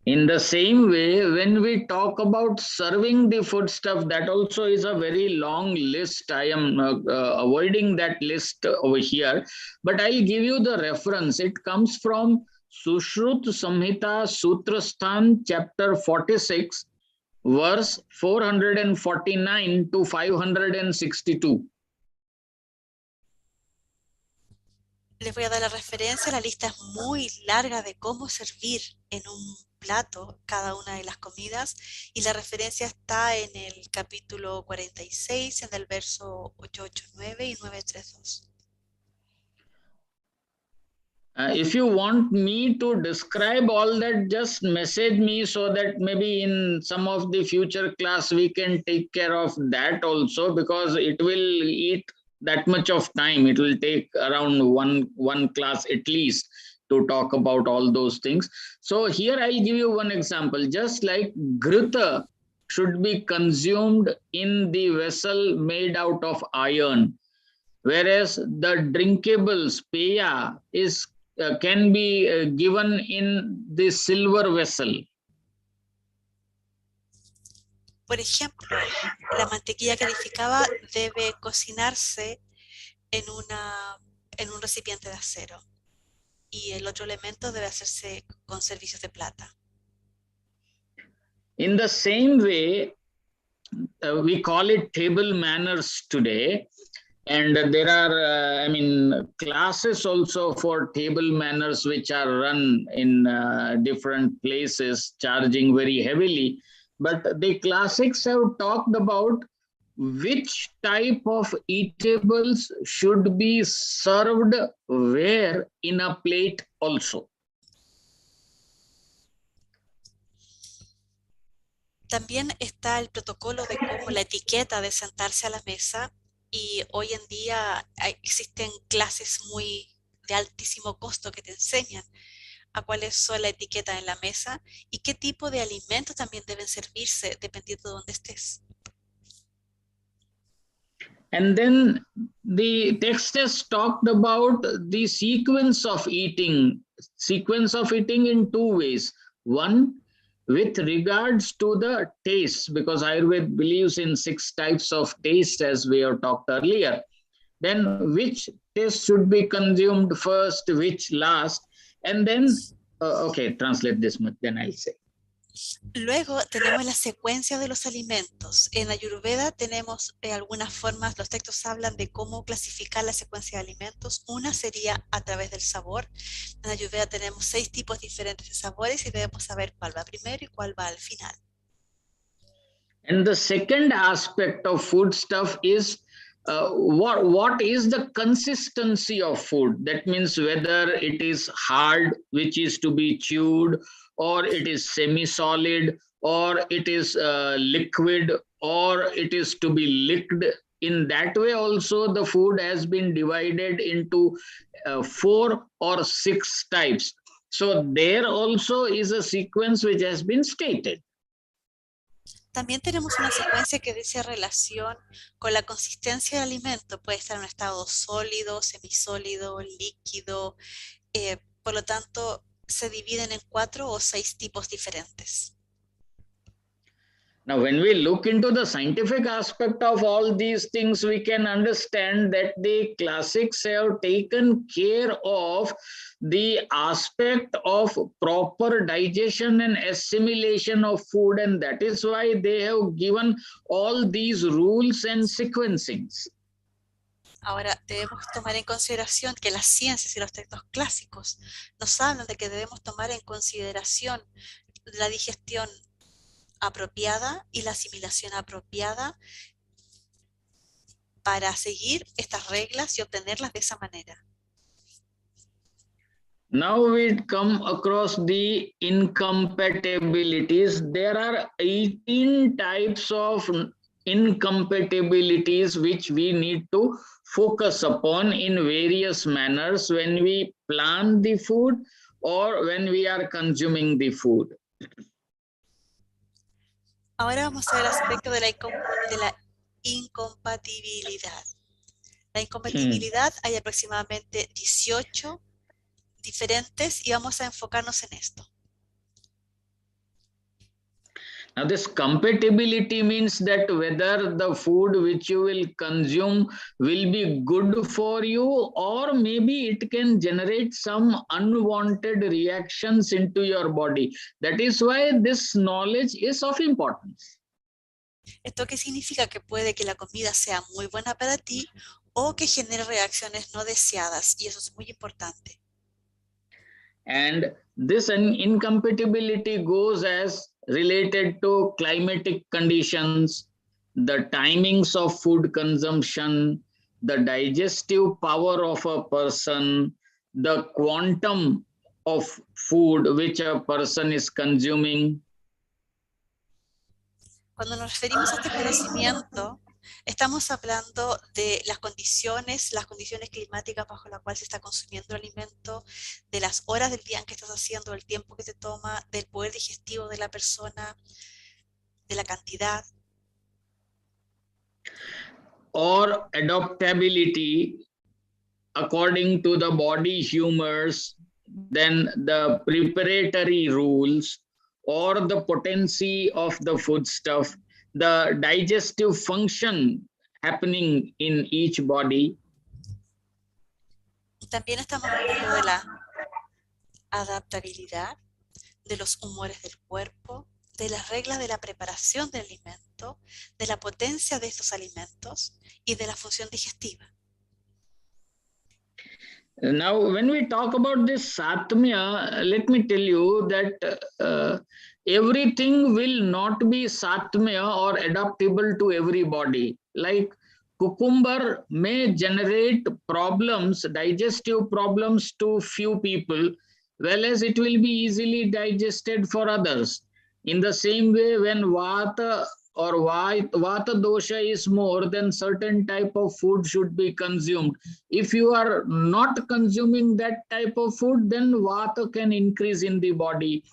In the same way, when we talk about serving the food stuff, that also is a very long list. I am avoiding that list over here, but I'll give you the reference. It comes from Sushrut Samhita Sutrasthan, chapter 46, verse 449 to 562. Les voy a dar la referencia, la lista es muy larga de cómo servir en un plato cada una de las comidas y la referencia está en el capítulo 46, en el verso 889 y 932. If you want me to describe all that, just message me so that maybe in some of the future class we can take care of that also, because it will eat that much of time. It will take around one class at least to talk about all those things. So here I'll give you one example. Just like grita should be consumed in the vessel made out of iron, whereas the drinkables, peya, is can be given in the silver vessel. Por ejemplo, la mantequilla clarificada debe cocinarse en un recipiente de acero y el otro elemento debe hacerse con servicios de plata. In the same way, we call it table manners today. And there are, classes also for table manners, which are run in different places, charging very heavily. But the classics have talked about which type of eatables should be served where in a plate also. También está el protocolo de cómo la etiqueta de sentarse a la mesa y hoy en día existen clases muy de altísimo costo que te enseñan a cuáles son la etiqueta en la mesa y qué tipo de alimentos también deben servirse dependiendo de dónde estés. And then the text has talked about the sequence of eating in two ways. One, with regards to the taste, because Ayurveda believes in 6 types of taste, as we have talked earlier. Then which taste should be consumed first, which last, and then, okay, translate this much, then I'll say. Luego tenemos la secuencia de los alimentos. En Āyurveda tenemos algunas formas, los textos hablan de cómo clasificar la secuencia de alimentos. Una sería a través del sabor. En Āyurveda tenemos 6 tipos diferentes de sabores y debemos saber cuál va primero y cuál va al final. And the second aspect of food stuff is what is the consistency of food. That means whether it is hard, which is to be chewed, or it is semi-solid, or it is liquid, or it is to be licked. In that way also the food has been divided into 4 or 6 types. So there also is a sequence which has been stated. También tenemos una secuencia que dice relación con la consistencia del alimento. Puede estar en un estado sólido, semisólido, líquido. Por lo tanto, se dividen en 4 o 6 tipos diferentes. Now, when we look into the scientific aspect of all these things, we can understand that the classics have taken care of the aspect of proper digestion and assimilation of food, and that is why they have given all these rules and sequencings. Ahora, debemos tomar en consideración que las ciencias y los textos clásicos nos hablan de que debemos tomar en consideración la digestión apropiada y la asimilación apropiada para seguir estas reglas y obtenerlas de esa manera. Now we come across the incompatibilities. There are 18 types of incompatibilities which we need to focus upon in various manners when we plan the food or when we are consuming the food. Ahora vamos a ver el aspecto de la incompatibilidad. La incompatibilidad hay aproximadamente 18 diferentes y vamos a enfocarnos en esto. Now this compatibility means that whether the food which you will consume will be good for you, or maybe it can generate some unwanted reactions into your body. That is why this knowledge is of importance. ¿Esto qué significa? Que puede que la comida sea muy buena para ti o que genere reacciones no deseadas, y eso es muy importante. And this incompatibility goes as related to climatic conditions, the timings of food consumption, the digestive power of a person, the quantum of food which a person is consuming. Cuando nos referimos a este conocimiento, estamos hablando de las condiciones climáticas bajo las cuales se está consumiendo el alimento, de las horas del día en que estás haciendo, el tiempo que te toma, del poder digestivo de la persona, de la cantidad. Or adaptability according to the body humors, then the preparatory rules, or the potency of the foodstuff, the digestive function happening in each body. También estamos hablando de la adaptabilidad, de los humores del cuerpo, de las reglas de la preparación del alimento, de la potencia de estos alimentos y de la función digestiva. Now, when we talk about this Satmya, let me tell you that everything will not be Satmya or adaptable to everybody. Like cucumber may generate problems, digestive problems to few people, whereas it will be easily digested for others. In the same way, when Vata or Vata dosha is more, then certain type of food should be consumed. If you are not consuming that type of food, then Vata can increase in the body.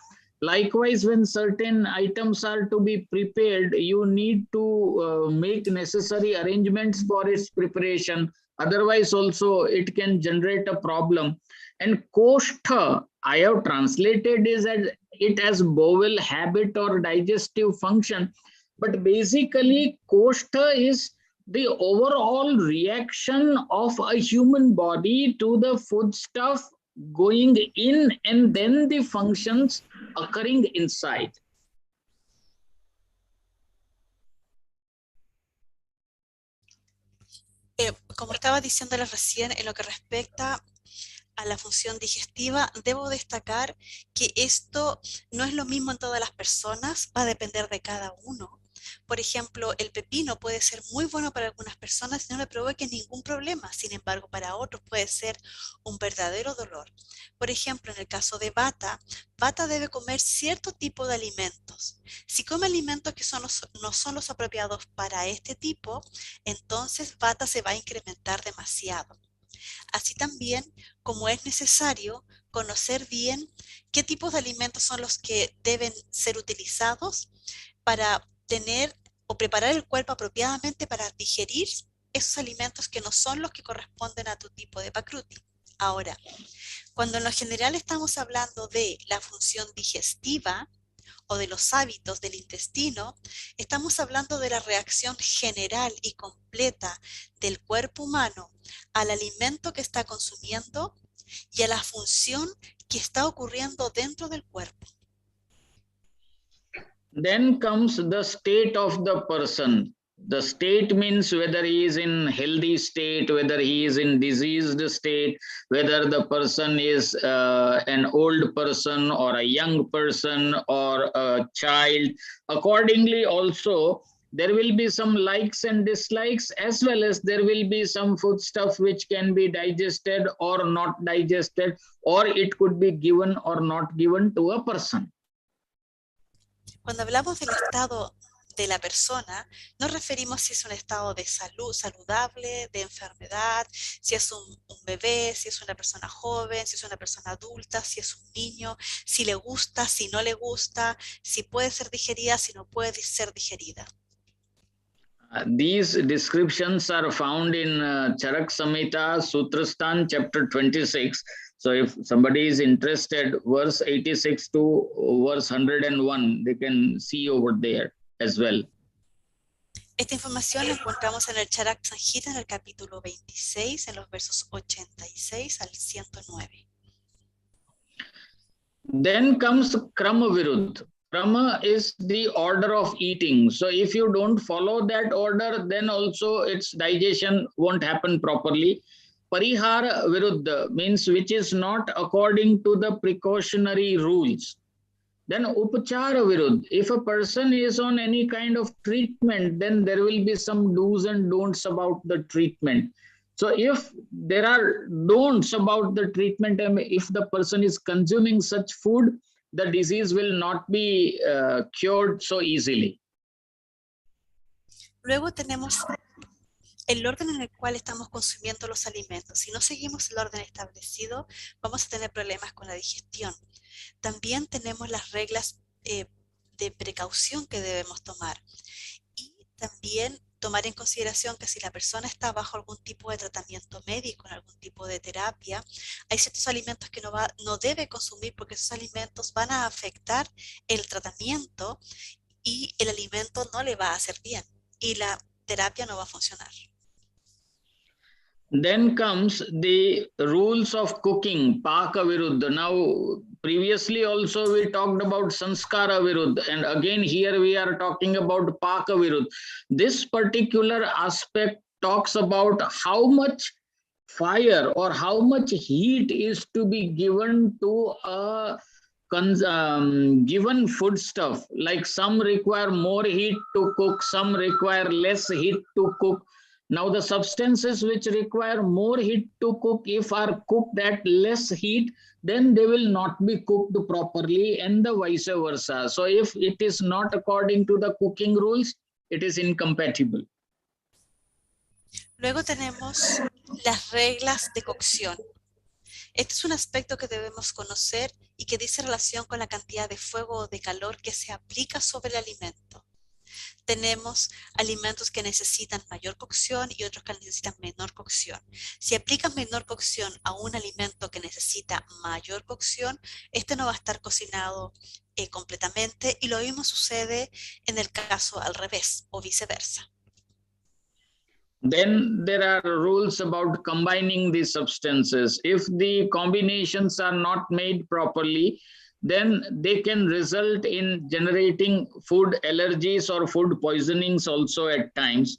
Likewise, when certain items are to be prepared, you need to make necessary arrangements for its preparation. Otherwise, also it can generate a problem. And koshtha, I have translated it as bowel habit or digestive function. But basically, koshtha is the overall reaction of a human body to the foodstuff going in and then the functions occurring inside. Como estaba diciéndoles recién, en lo que respecta a la función digestiva, debo destacar que esto no es lo mismo en todas las personas, va a depender de cada uno. Por ejemplo, el pepino puede ser muy bueno para algunas personas y no le provoque ningún problema. Sin embargo, para otros puede ser un verdadero dolor. Por ejemplo, en el caso de Bhatt, Bhatt debe comer cierto tipo de alimentos. Si come alimentos que no son los apropiados para este tipo, entonces Bhatt se va a incrementar demasiado. Así también como es necesario conocer bien qué tipos de alimentos son los que deben ser utilizados para tener o preparar el cuerpo apropiadamente para digerir esos alimentos que no son los que corresponden a tu tipo de Prakruti. Ahora, cuando en lo general estamos hablando de la función digestiva o de los hábitos del intestino, estamos hablando de la reacción general y completa del cuerpo humano al alimento que está consumiendo y a la función que está ocurriendo dentro del cuerpo. Then comes the state of the person. The state means whether he is in healthy state, whether he is in diseased state, whether the person is an old person or a young person or a child. Accordingly, also, there will be some likes and dislikes, as well as there will be some foodstuff which can be digested or not digested, or it could be given or not given to a person. Cuando hablamos del estado de la persona, nos referimos si es un estado de salud saludable, de enfermedad, si es un bebé, si es una persona joven, si es una persona adulta, si es un niño, si le gusta, si no le gusta, si puede ser digerida, si no puede ser digerida. These descriptions are found in Charak Samhita, Sutrastan, chapter 26. So if somebody is interested, verse 86 to verse 101, they can see over there as well. Esta información la encontramos en el Charak Samhita, en el capítulo 26, en los versos 86 al 109. Then comes Krama Viruddh. Krama is the order of eating. So if you don't follow that order, then also its digestion won't happen properly. Parihara Viruddha means which is not according to the precautionary rules. Then Upachara Viruddha, if a person is on any kind of treatment, then there will be some do's and don'ts about the treatment. So if there are don'ts about the treatment, and if the person is consuming such food, the disease will not be cured so easily. Luego tenemos el orden en el cual estamos consumiendo los alimentos. Si no seguimos el orden establecido, vamos a tener problemas con la digestión. También tenemos las reglas de precaución que debemos tomar. Y también tomar en consideración que si la persona está bajo algún tipo de tratamiento médico, en algún tipo de terapia, hay ciertos alimentos que no debe consumir porque esos alimentos van a afectar el tratamiento y el alimento no le va a hacer bien y la terapia no va a funcionar. Then comes the rules of cooking, Paka Viruddha. Now, previously also we talked about sanskara viruddh, and again here we are talking about paka viruddh. This particular aspect talks about how much fire or how much heat is to be given to a given foodstuff. Like some require more heat to cook, some require less heat to cook. Now the substances which require more heat to cook, if are cooked at less heat, then they will not be cooked properly, and the vice versa. So if it is not according to the cooking rules, it is incompatible. Luego tenemos las reglas de cocción. Este es un aspecto que debemos conocer y que dice relación con la cantidad de fuego o de calor que se aplica sobre el alimento. Tenemos alimentos que necesitan mayor cocción y otros que necesitan menor cocción. Si aplicas menor cocción a un alimento que necesita mayor cocción, este no va a estar cocinado completamente, y lo mismo sucede en el caso al revés o viceversa. Then there are rules about combining these substances. If the combinations are not made properly, then they can result in generating food allergies or food poisonings also at times.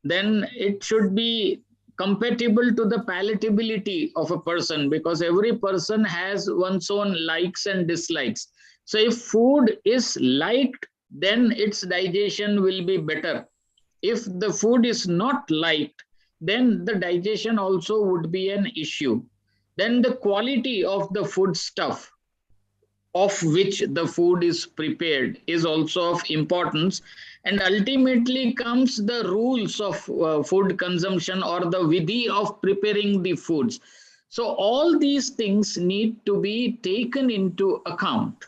Then it should be compatible to the palatability of a person, because every person has one's own likes and dislikes. So if food is liked, then its digestion will be better. If the food is not liked, then the digestion also would be an issue. Then the quality of the food stuff of which the food is prepared is also of importance, and ultimately comes the rules of food consumption or the vidhi of preparing the foods. So all these things need to be taken into account.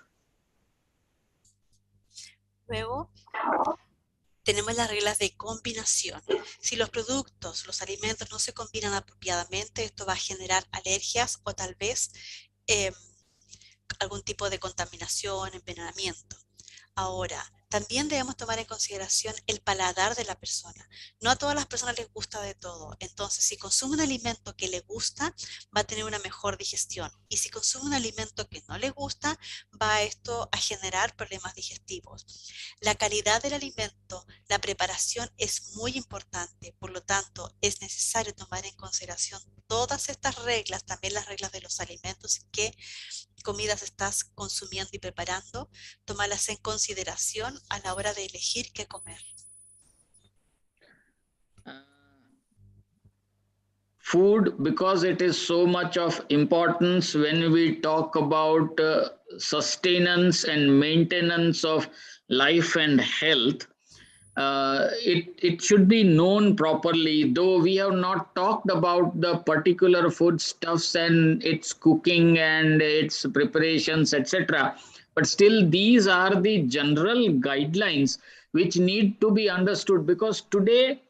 Luego tenemos las reglas de combinación. Si los productos, los alimentos no se combinan apropiadamente, esto va a generar alergias o tal vez algún tipo de contaminación, envenenamiento. Ahora, también debemos tomar en consideración el paladar de la persona. No a todas las personas les gusta de todo. Entonces, si consume un alimento que le gusta, va a tener una mejor digestión. Y si consume un alimento que no le gusta, va esto a generar problemas digestivos. La calidad del alimento, la preparación es muy importante. Por lo tanto, es necesario tomar en consideración todas estas reglas, también las reglas de los alimentos que comidas estás consumiendo y preparando, tomarlas en consideración a la hora de elegir qué comer. Food, because it is so much of importance when we talk about sustenance and maintenance of life and health, it should be known properly. Though we have not talked about the particular foodstuffs and its cooking and its preparations, etc., but still these are the general guidelines which need to be understood, because today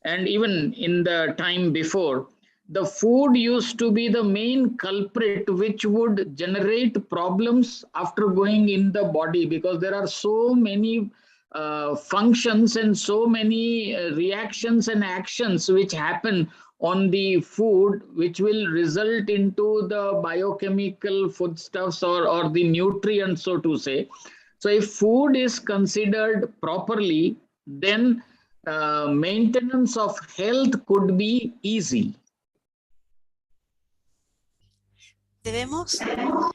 and even in the time before, the food used to be the main culprit which would generate problems after going in the body, because there are so many functions and so many reactions and actions which happen on the food, which will result into the biochemical foodstuffs or the nutrients, so to say. So if food is considered properly, then maintenance of health could be easy. Debemos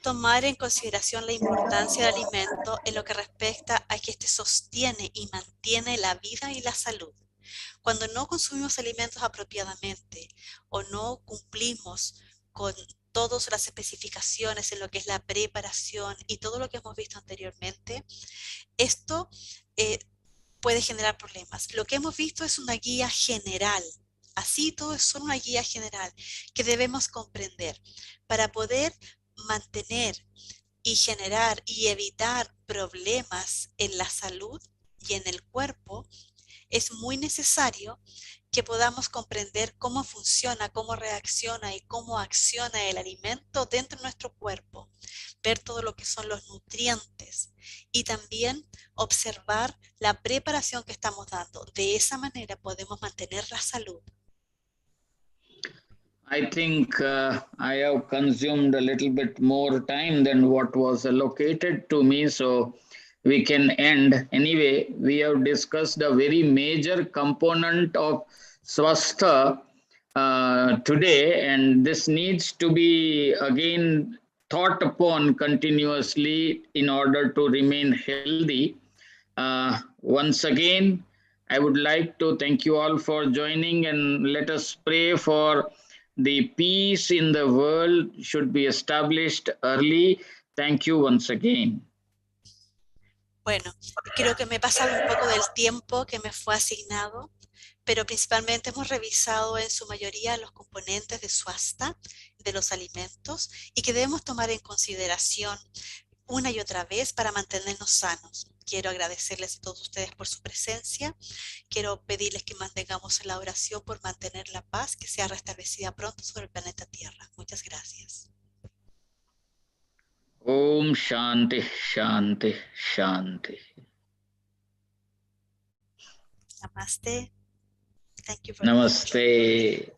tomar en consideración la importancia del alimento en lo que respecta a que este sostiene y mantiene la vida y la salud. Cuando no consumimos alimentos apropiadamente o no cumplimos con todas las especificaciones en lo que es la preparación y todo lo que hemos visto anteriormente, esto puede generar problemas. Lo que hemos visto es una guía general. Así todo es solo una guía general que debemos comprender para poder mantener y generar y evitar problemas en la salud y en el cuerpo. Es muy necesario que podamos comprender cómo funciona, cómo reacciona y cómo acciona el alimento dentro de nuestro cuerpo, ver todo lo que son los nutrientes y también observar la preparación que estamos dando. De esa manera podemos mantener la salud. I think I have consumed a little bit more time than what was allocated to me, so we can end. Anyway, we have discussed a very major component of swastha today, and this needs to be again thought upon continuously in order to remain healthy. Once again, I would like to thank you all for joining, and let us pray for the peace in the world should be established early. Thank you once again. Bueno, creo que me he pasado un poco del tiempo que me fue asignado, pero principalmente hemos revisado en su mayoría los componentes de swasta, de los alimentos, y que debemos tomar en consideración una y otra vez para mantenernos sanos. Quiero agradecerles a todos ustedes por su presencia. Quiero pedirles que mantengamos la oración por mantener la paz que sea restablecida pronto sobre el planeta Tierra. Muchas gracias. Om Shanti, Shanti, Shanti. Namaste. Thank you very much. Namaste.